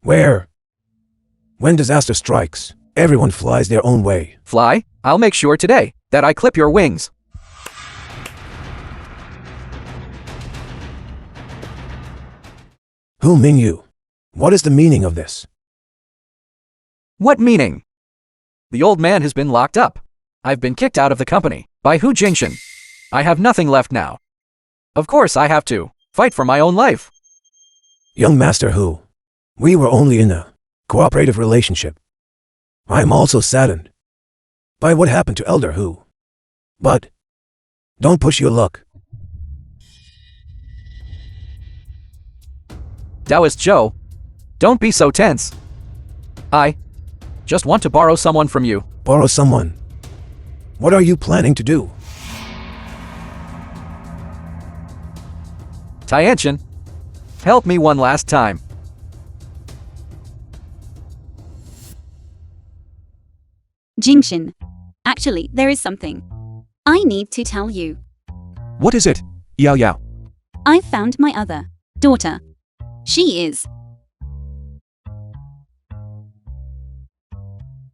Where? When disaster strikes, everyone flies their own way. Fly? I'll make sure today that I clip your wings. Hu Mingyu, what is the meaning of this? What meaning? The old man has been locked up. I've been kicked out of the company by Hu Jingshan. I have nothing left now. Of course I have to fight for my own life. Young Master Hu, we were only in a cooperative relationship. I am also saddened by what happened to Elder Hu. But don't push your luck. Taoist Joe, don't be so tense. I just want to borrow someone from you. Borrow someone. What are you planning to do? Tianchen, help me one last time. Jingshin. Actually, there is something I need to tell you. What is it, Yao Yao? I found my other daughter. She is.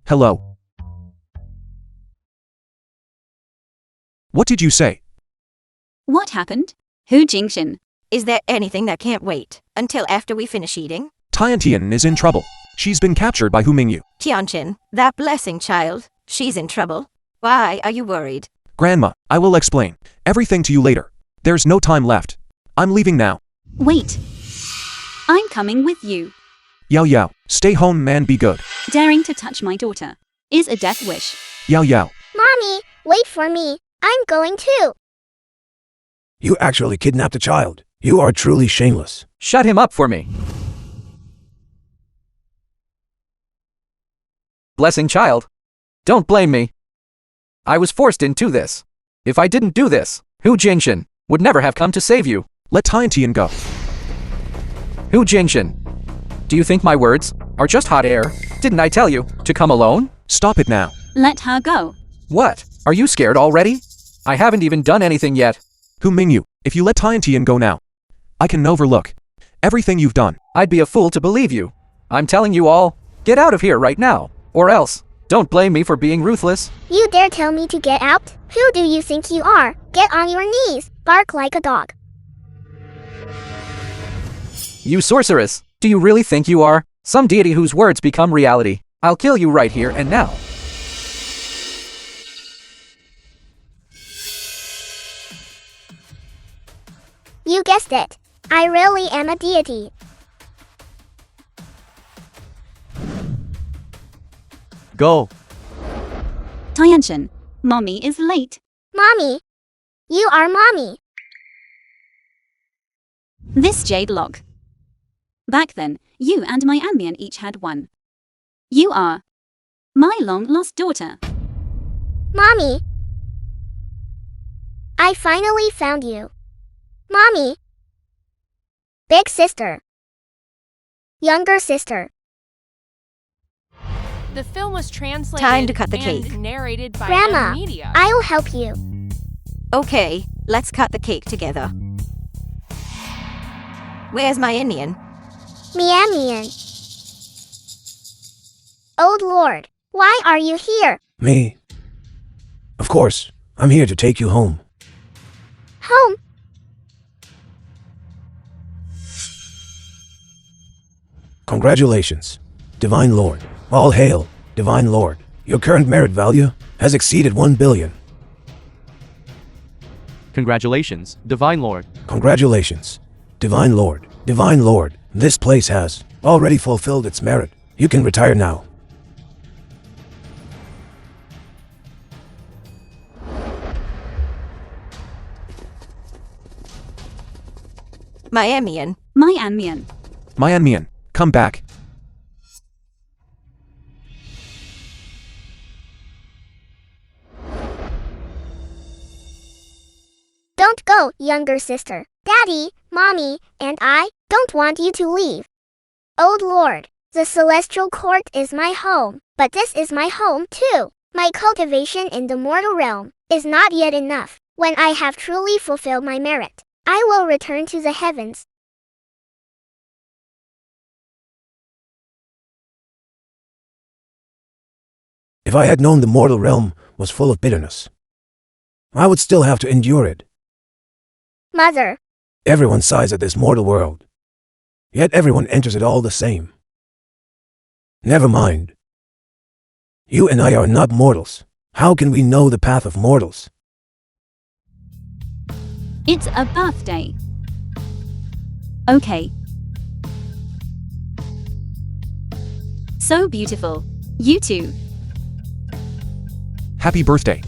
Hello. What did you say? What happened? Who Jingshin? Is there anything that can't wait until after we finish eating? Tiantian is in trouble. She's been captured by Hu Mingyu. Tianjin, that blessing child, she's in trouble. Why are you worried? Grandma, I will explain everything to you later. There's no time left. I'm leaving now. Wait. I'm coming with you. Yao Yao, stay home man, be good. Daring to touch my daughter is a death wish. Yao Yao, Mommy, wait for me. I'm going too. You actually kidnapped a child. You are truly shameless. Shut him up for me. Blessing child, don't blame me. I was forced into this. If I didn't do this, Hu Jingshin would never have come to save you. let Tiantian go. Hu Jingshin, do you think my words are just hot air? Didn't I tell you to come alone? Stop it now. Let her go. What? Are you scared already? I haven't even done anything yet. Hu Mingyu, if you let Tiantian go now, I can overlook everything you've done. I'd be a fool to believe you. I'm telling you all, get out of here right now. Or else, don't blame me for being ruthless. You dare tell me to get out? Who do you think you are? Get on your knees. Bark like a dog. You sorceress, do you really think you are some deity whose words become reality? I'll kill you right here and now. You guessed it. I really am a deity. Go. Tianchen, mommy is late. Mommy. You are mommy. This jade lock. Back then, you and my Anmian each had one. You are my long-lost daughter. Mommy. I finally found you. Mommy. Big sister. Younger sister. The film was translated Time to cut the and cake. narrated by Grandma, Media. I'll help you. Okay, let's cut the cake together. Where's my Indian? Miamian. Old Lord, why are you here? Me? Of course, I'm here to take you home. Home. Congratulations, Divine Lord. All hail, Divine Lord. Your current merit value has exceeded 1 billion. Congratulations, Divine Lord. Congratulations, Divine Lord. Divine Lord, this place has already fulfilled its merit. You can retire now. My Emian. My Anmian. My Anmian, come back. Don't go, younger sister. Daddy, Mommy, and I don't want you to leave. Old Lord, the celestial court is my home, but this is my home too. My cultivation in the mortal realm is not yet enough. When I have truly fulfilled my merit, I will return to the heavens. If I had known the mortal realm was full of bitterness, I would still have to endure it. Mother, Everyone sighs at this mortal world, yet everyone enters it all the same. Never mind. You and I are not mortals. How can we know the path of mortals? It's a birthday. Okay. So beautiful. You two Happy birthday.